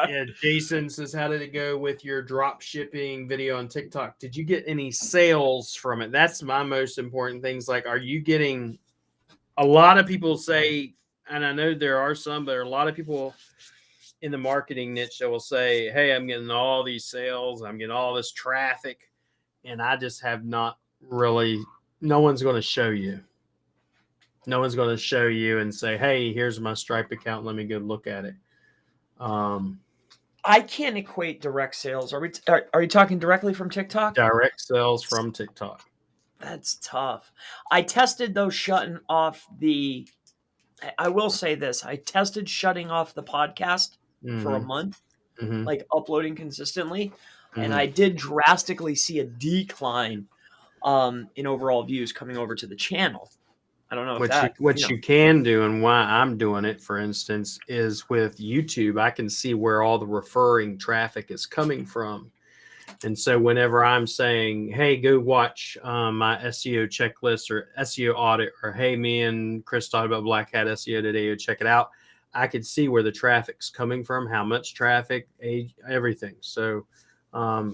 Yeah. Jason says, how did it go with your drop shipping video on TikTok? Did you get any sales from it? That's my most important things. Like, are you getting a lot of people say, and I know there are some, but there are a lot of people in the marketing niche that will say, hey, I'm getting all these sales, I'm getting all this traffic, and I just have not really, no one's going to show you. No one's going to show you and say, hey, here's my Stripe account. Let me go look at it. I can't equate direct sales. Are you talking directly from TikTok? Direct sales from TikTok. That's tough. I tested those shutting off I will say this. I tested shutting off the podcast for a month, like uploading consistently. And I did drastically see a decline in overall views coming over to the channel. I don't know what you can do, and why I'm doing it, for instance, is with YouTube, I can see where all the referring traffic is coming from. And so whenever I'm saying, hey, go watch my SEO checklist or SEO audit, or hey, me and Chris talked about Black Hat SEO today, go check it out, I could see where the traffic's coming from, how much traffic, age, everything. So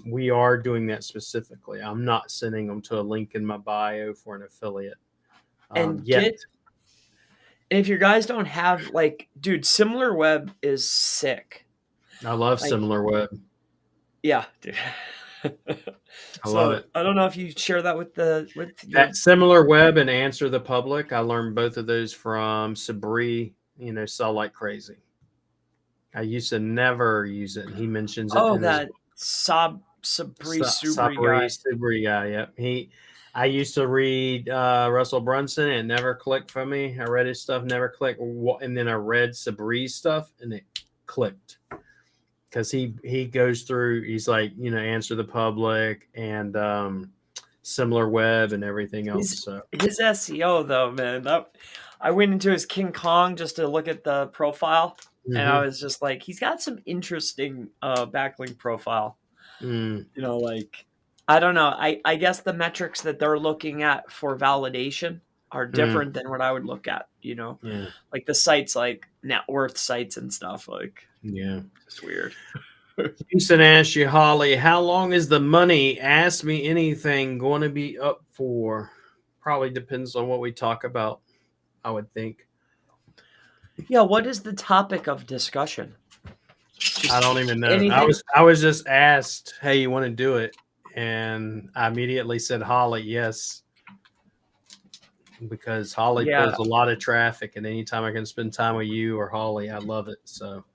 we are doing that specifically. I'm not sending them to a link in my bio for an affiliate. if you guys don't have like, dude, Similar Web is sick. I love Like, Similar Web. yeah, dude. I love it. I don't know if you share that with your That Similar Web and Answer the Public, I learned both of those from Sabri, sell like crazy. I used to never use it. And he mentions it in that Sabri Subri guy. Yep. I used to read Russell Brunson, and it never clicked for me. I read his stuff, never clicked, and then I read Sabri's stuff, and it clicked because he goes through. He's like, Answer the Public and Similar Web and everything else. His SEO though, man. I went into his King Kong just to look at the profile, and I was just like, he's got some interesting backlink profile. Like, I don't know. I guess the metrics that they're looking at for validation are different than what I would look at, like the sites like net worth sites and stuff. Like, it's weird. Houston asked you, Holly, how long is the money? Ask Me Anything going to be up for? Probably depends on what we talk about, I would think. Yeah, what is the topic of discussion? I don't even know. I was just asked, hey, you want to do it? And I immediately said, Holly, yes. Because Holly pulls a lot of traffic, and anytime I can spend time with you or Holly, I love it. So,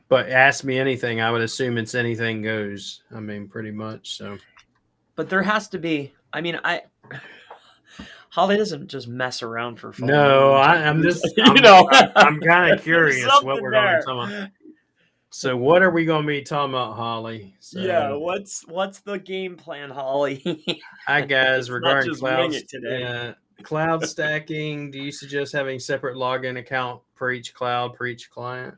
but ask me anything. I would assume it's anything goes. I mean, pretty much. So, but there has to be. I mean, Holly doesn't just mess around for fun. No, I'm just, I'm kind of curious what we're going to talk about. So, what are we going to be talking about, Holly? So, yeah, what's the game plan, Holly? Hi guys, regarding cloud stacking, do you suggest having separate login account for each cloud, for each client?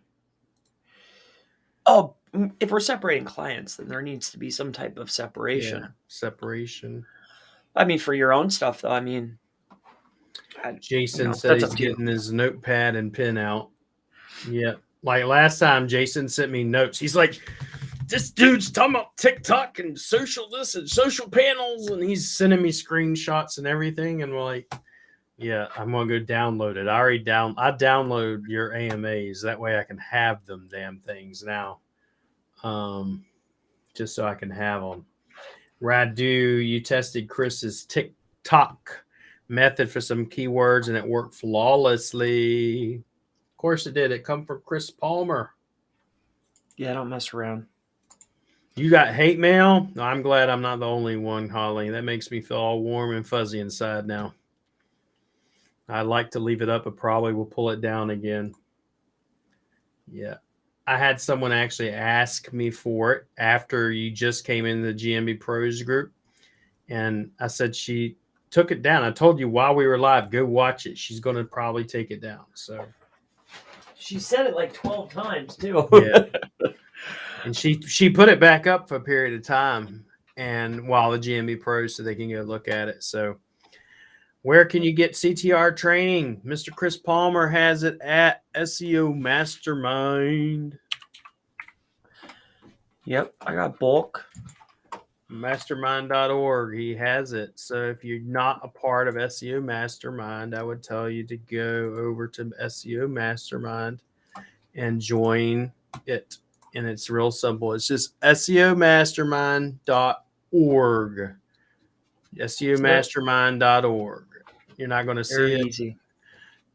Oh, if we're separating clients, then there needs to be some type of separation. Yeah, separation. I mean, for your own stuff, though. I mean, Jason said he's getting his notepad and pen out. Yeah. Like last time, Jason sent me notes. He's like, this dude's talking about TikTok and social this and social panels, and he's sending me screenshots and everything. And we're like, yeah, I'm gonna go download it. I download your AMAs. That way I can have them damn things now. Just so I can have them. Radu, you tested Chris's TikTok method for some keywords and it worked flawlessly. Of course it did. It come from Chris Palmer. Yeah, don't mess around. You got hate mail? No, I'm glad I'm not the only one, Holly. That makes me feel all warm and fuzzy inside now. I'd like to leave it up, but probably will pull it down again. Yeah. I had someone actually ask me for it after you just came in the GMB Pros group. And I said she took it down. I told you while we were live, go watch it. She's going to probably take it down. So she said it like 12 times too. Yeah. And she put it back up for a period of time, and while the GMB Pros, so they can go look at it. So where can you get CTR training? Mr. Chris Palmer has it at SEO Mastermind. Yep, I got bulk. Mastermind.org. He has it. So if you're not a part of SEO Mastermind, I would tell you to go over to SEO Mastermind and join it. And it's real simple. It's just SEOmastermind.org. SEOmastermind.org. You're not going to see it. Easy.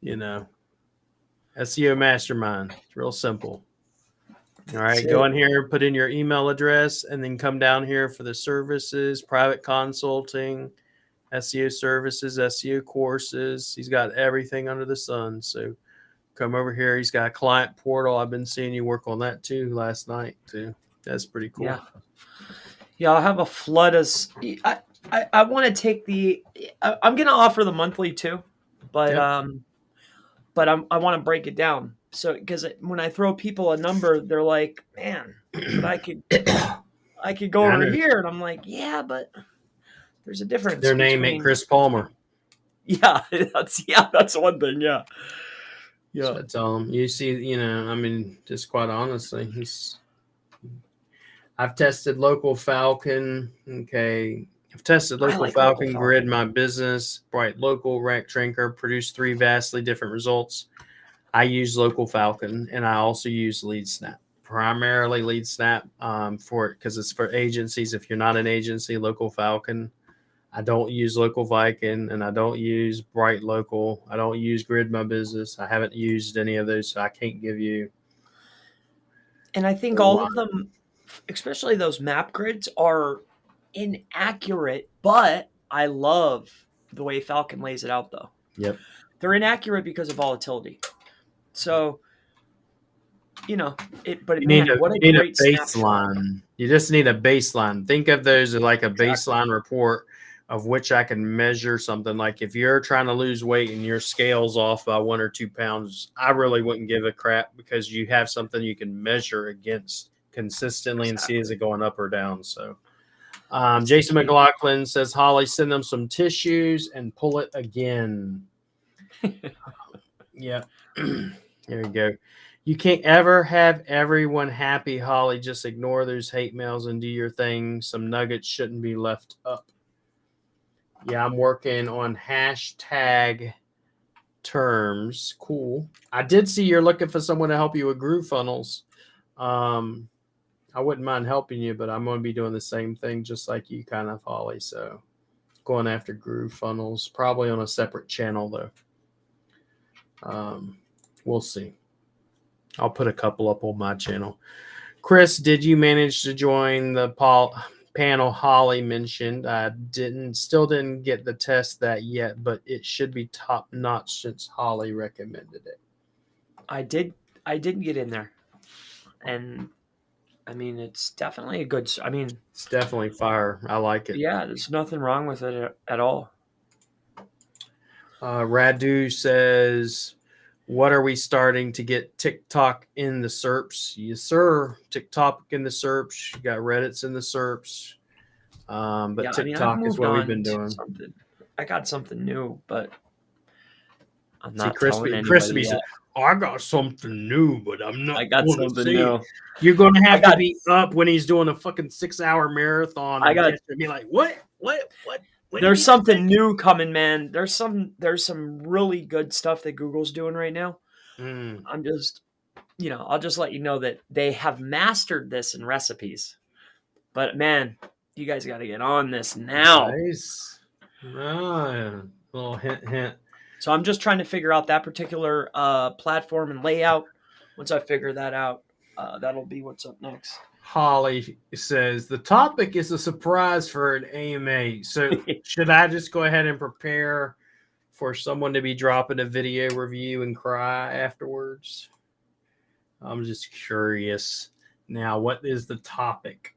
SEO Mastermind. It's real simple. All right. Go in here, put in your email address, and then come down here for the services, private consulting, SEO services, SEO courses. He's got everything under the sun. So come over here. He's got a client portal. I've been seeing you work on that too last night too. That's pretty cool. Yeah, I'll have a flood of. I want to take the. I'm going to offer the monthly too, but I want to break it down. So because when I throw people a number, they're like, "Man, but I could go over here," and I'm like, "Yeah, but there's a difference." Their name ain't Chris Palmer. Yeah, that's one thing. Yeah. So I tell him, you see, I mean, just quite honestly, I've tested Local Falcon. Okay. I've tested I Local like Falcon, Local Grid Falcon. My Business, Bright Local, Rank Drinker, produced 3 vastly different results. I use Local Falcon, and I also use Lead Snap. Primarily Lead Snap for it because it's for agencies. If you're not an agency, Local Falcon. I don't use Local Viking, and I don't use Bright Local. I don't use Grid My Business. I haven't used any of those, so I can't give you. And I think all of them, especially those map grids, are inaccurate, but I love the way Falcon lays it out, though. Yep. They're inaccurate because of volatility. So, you know, what a great baseline. You just need a baseline. Think of those as like a baseline report of which I can measure something. Like if you're trying to lose weight and your scale's off by 1 or 2 pounds, I really wouldn't give a crap because you have something you can measure against consistently and see is it going up or down. So Jason McLaughlin says, Holly, send them some tissues and pull it again. Yeah. There you go. You can't ever have everyone happy, Holly. Just ignore those hate mails and do your thing. Some nuggets shouldn't be left up. Yeah, I'm working on hashtag terms. Cool. I did see you're looking for someone to help you with Groove Funnels. I wouldn't mind helping you, but I'm going to be doing the same thing just like you kind of, Holly. So going after Groove Funnels, probably on a separate channel, though. We'll see. I'll put a couple up on my channel. Chris, did you manage to join the panel Holly mentioned? I still didn't get the test that yet, but it should be top notch since Holly recommended it. I didn't get in there. And I mean, it's definitely a good, it's definitely fire. I like it. Yeah, there's nothing wrong with it at all. Radu says, what are we starting to get TikTok in the SERPs? Yes, sir. TikTok in the SERPs. You got Reddit's in the SERPs. But yeah, TikTok is what we've been doing. I got something new, but I'm not telling anybody. Crispy said, I got something new, but I'm not. I got something new. You're going to have to be up when he's doing a fucking 6-hour marathon. I got to be like, what? There's something new coming, man. There's some really good stuff that Google's doing right now. I'm just, I'll just let you know that they have mastered this in recipes. But man, you guys got to get on this now. Nice. Little hint. So I'm just trying to figure out that particular platform and layout. Once I figure that out, that'll be what's up next. Holly says, the topic is a surprise for an AMA. So should I just go ahead and prepare for someone to be dropping a video review and cry afterwards? I'm just curious. Now, what is the topic?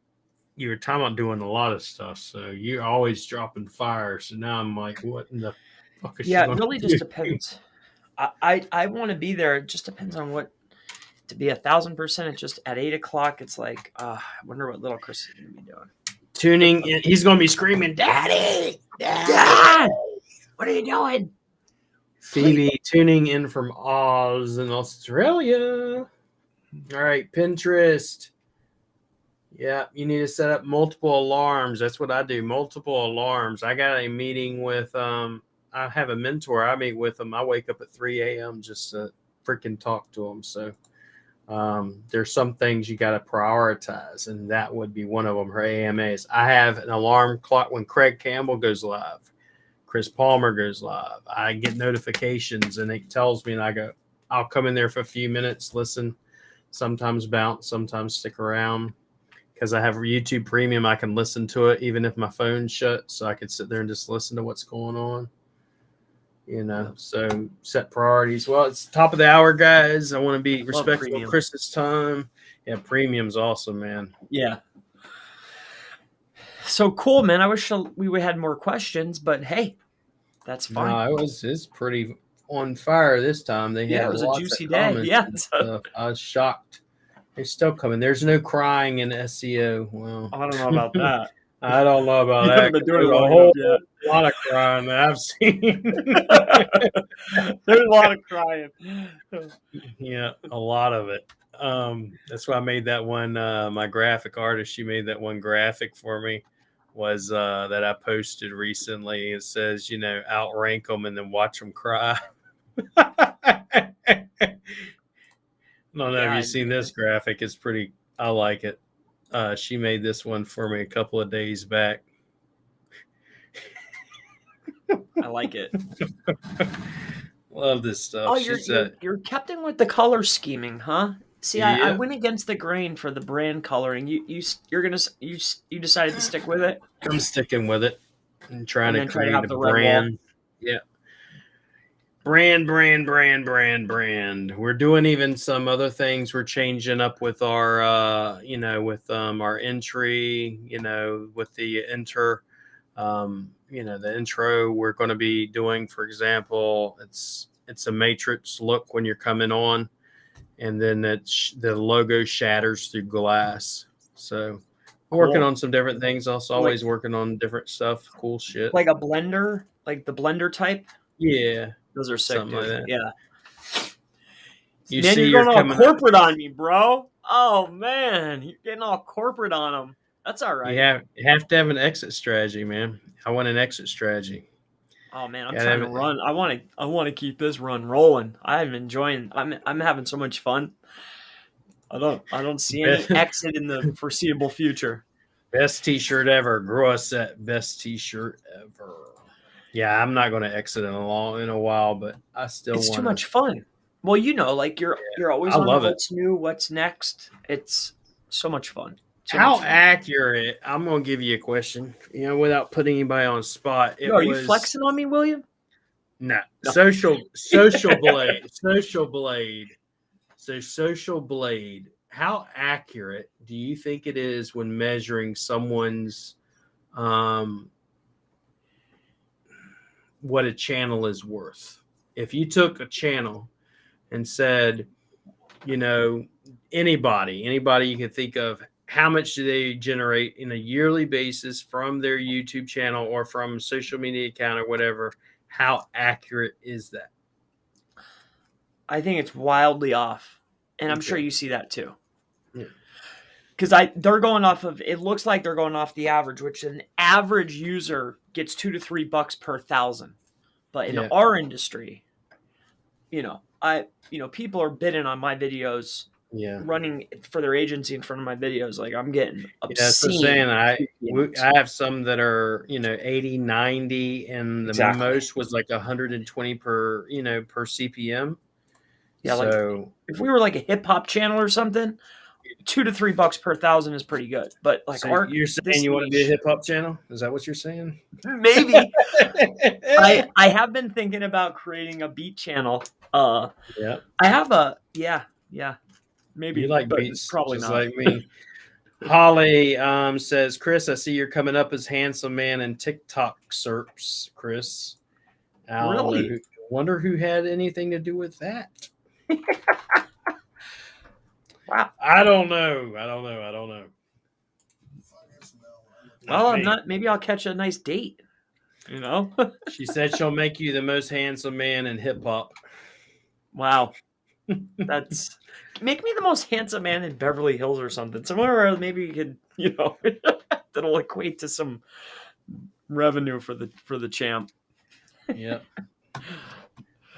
You were talking about doing a lot of stuff, so you're always dropping fire. So now I'm like, what in the fuck is she it really just depends. I want to be there. It just depends on what. To be 1,000%, it's just at 8:00. It's like, I wonder what little Chris is going to be doing. Tuning in, he's going to be screaming, "Daddy, Dad, what are you doing?" Phoebe tuning in from Oz in Australia. All right, Pinterest. Yeah, you need to set up multiple alarms. That's what I do. Multiple alarms. I got a meeting with. I have a mentor. I meet with him. I wake up at 3 a.m. just to freaking talk to him. So. There's some things you got to prioritize, and that would be one of them. Her AMAs. I have an alarm clock when Craig Campbell goes live, Chris Palmer goes live. I get notifications, and it tells me, and I'll come in there for a few minutes, listen, sometimes bounce, sometimes stick around. Because I have YouTube Premium, I can listen to it even if my phone's shut, so I could sit there and just listen to what's going on. So set priorities. Well, it's top of the hour, guys. I want to be respectful of Chris's time. Yeah, Premium's awesome, man. Yeah. So cool, man. I wish we had more questions, but hey, that's fine. No, it's pretty on fire this time. It was a juicy day. Yeah. I was shocked. They're still coming. There's no crying in SEO. Well, I don't know about that. I don't know about that. There's a whole lot of crying that I've seen. There's a lot of crying. Yeah, a lot of it. That's why I made that one. My graphic artist, she made that one graphic for me was that I posted recently. It says, outrank them and then watch them cry. I don't know if you've seen this graphic. It's pretty, I like it. She made this one for me a couple of days back. I like it. Love this stuff. Oh, you're kept in with the color scheming, huh? See, I went against the grain for the brand coloring. You decided to stick with it. I'm sticking with it and trying to create a the brand. Yeah. Brand. We're doing even some other things. We're changing up with our, our entry, with the the intro we're going to be doing, for example, it's a matrix look when you're coming on, and then the logo shatters through glass. So working on some different things. Also always working on different stuff, cool shit. Like a blender, like the blender type. Yeah. Those are sick, something dude. like that. Yeah. You man, see you're going all corporate up. on me, bro. Oh man, you're getting all corporate on them. That's all right. You have to have an exit strategy, man. I want an exit strategy. Oh man, I'm trying to run. I want to keep this run rolling. I'm enjoying. I'm having so much fun. I don't see any exit in the foreseeable future. Best t-shirt ever. Grow a set. Best t-shirt ever. Yeah, I'm not going to exit in a while, but I still want. It's too much fun. Well, like you're always on what's new, what's next. It's so much fun. How accurate? I'm going to give you a question, without putting anybody on the spot. Are you flexing on me, William? No. Social Blade. Social Blade. So Social Blade, how accurate do you think it is when measuring someone's what a channel is worth? If you took a channel and said, anybody you could think of, how much do they generate in a yearly basis from their YouTube channel or from a social media account or whatever? How accurate is that? I think it's wildly off. And I'm sure you see that too. Yeah. Because they're going off of, it looks like they're going off the average, which an average user gets $2 to $3 per 1,000. But in our industry, people are bidding on my videos, running for their agency in front of my videos. Like I'm getting obscene. Yeah, that's what I'm saying. I have some that are, 80, 90, and the most was like 120 per CPM. Yeah, so, like if we were like a hip hop channel or something, $2 to $3 per 1,000 is pretty good. But like you're saying you want to be a hip hop channel? Is that what you're saying? Maybe. I have been thinking about creating a beat channel. I have maybe you like beats, probably just not. Like me. Holly says, Chris, I see you're coming up as handsome man in TikTok SERPs, Chris. Really? Wonder who had anything to do with that. Wow. I don't know. Well, I'm not. Maybe I'll catch a nice date. She said she'll make you the most handsome man in hip hop. Wow. That's make me the most handsome man in Beverly Hills or something. Somewhere where maybe you could, that'll equate to some revenue for the champ. Yep.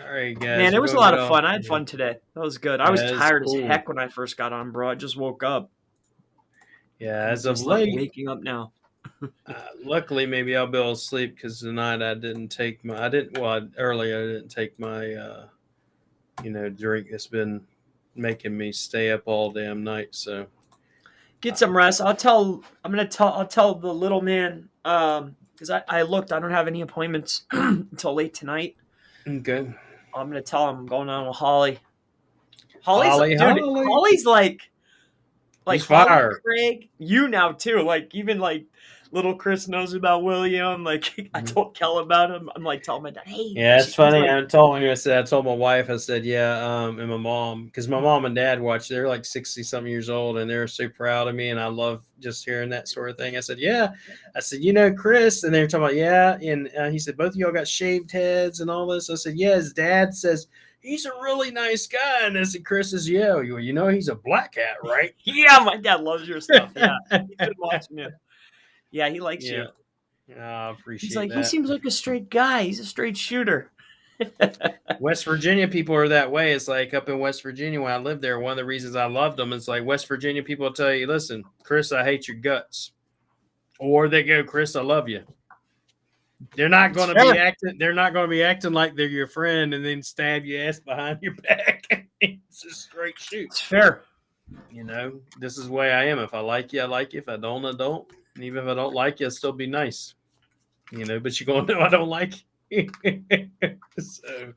All right, guys. Man, it was a lot of fun. I had fun today. That was good. I was tired as heck when I first got on, bro. I just woke up. Yeah, as of late. Waking up now. Luckily, maybe I'll be able to sleep because tonight I didn't take my. Earlier I didn't take my, drink. It's been making me stay up all damn night. So get some rest. I'll tell the little man. Because I looked. I don't have any appointments until late tonight. Okay. I'm going to tell him I'm going on with Holly. Holly's like fire. Craig, you now too. Like even like little Chris knows about William. Like I told Kel about him. I'm like telling my dad, hey. Yeah, it's funny. I told my wife, I said, and my mom, because my mom and dad watch. They're like 60-something years old, and they're so proud of me, and I love just hearing that sort of thing. I said, yeah. I said, Chris, and they were talking about, yeah, and he said, both of y'all got shaved heads and all this. I said, yeah. His dad says he's a really nice guy, and I said, Chris is, he's a black hat, right? Yeah, my dad loves your stuff. Yeah, he's been watching you. Yeah, he likes you. I appreciate He's like, that. he seems like a straight guy. He's a straight shooter. West Virginia people are that way. It's like up in West Virginia when I lived there, one of the reasons I loved them is like West Virginia people will tell you, listen, Chris, I hate your guts. Or they go, Chris, I love you. They're not going to be acting. They're not going to be acting like they're your friend and then stab your ass behind your back. It's a straight shoot. It's fair. You know, this is the way I am. If I like you, I like you. If I don't, I don't. And even if I don't like you, I'll still be nice. You know, but you're going to know I don't like you. So,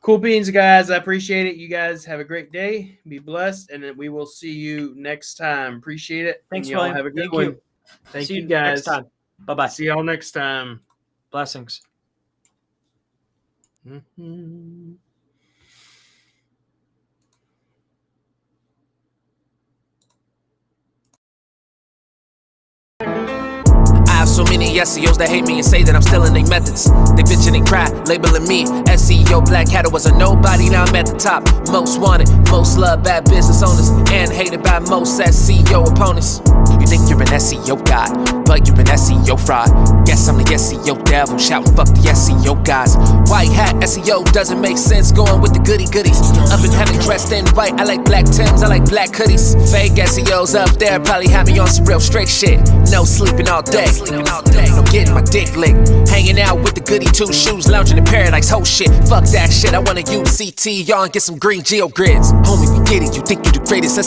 cool beans, guys. I appreciate it. You guys have a great day. Be blessed. And then we will see you next time. Appreciate it. Thanks, y'all. William. Have a good Thank one. you. Thank See you, guys. next time. Bye-bye. See y'all next time. Blessings. Mm-hmm. I have so many SEOs that hate me and say that I'm stealing their methods. They bitching and cry, labeling me SEO Black Hat. Was a nobody, now I'm at the top. Most wanted, most loved, bad business owners, and hated by most SEO opponents. You think you're an SEO god, but you're an SEO fraud. Guess I'm the SEO devil, shouting fuck the SEO guys. White hat SEO doesn't make sense, going with the goody goodies. Up in heaven dressed in white, I like black Tims, I like black hoodies. Fake SEOs up there probably have me on some real straight shit. No sleeping all day, no getting my dick licked. Hanging out with the goody two shoes, lounging in paradise, whole shit. Fuck that shit, I wanna use CT, y'all, and get some green geo grids. Homie, we get it, you think you the greatest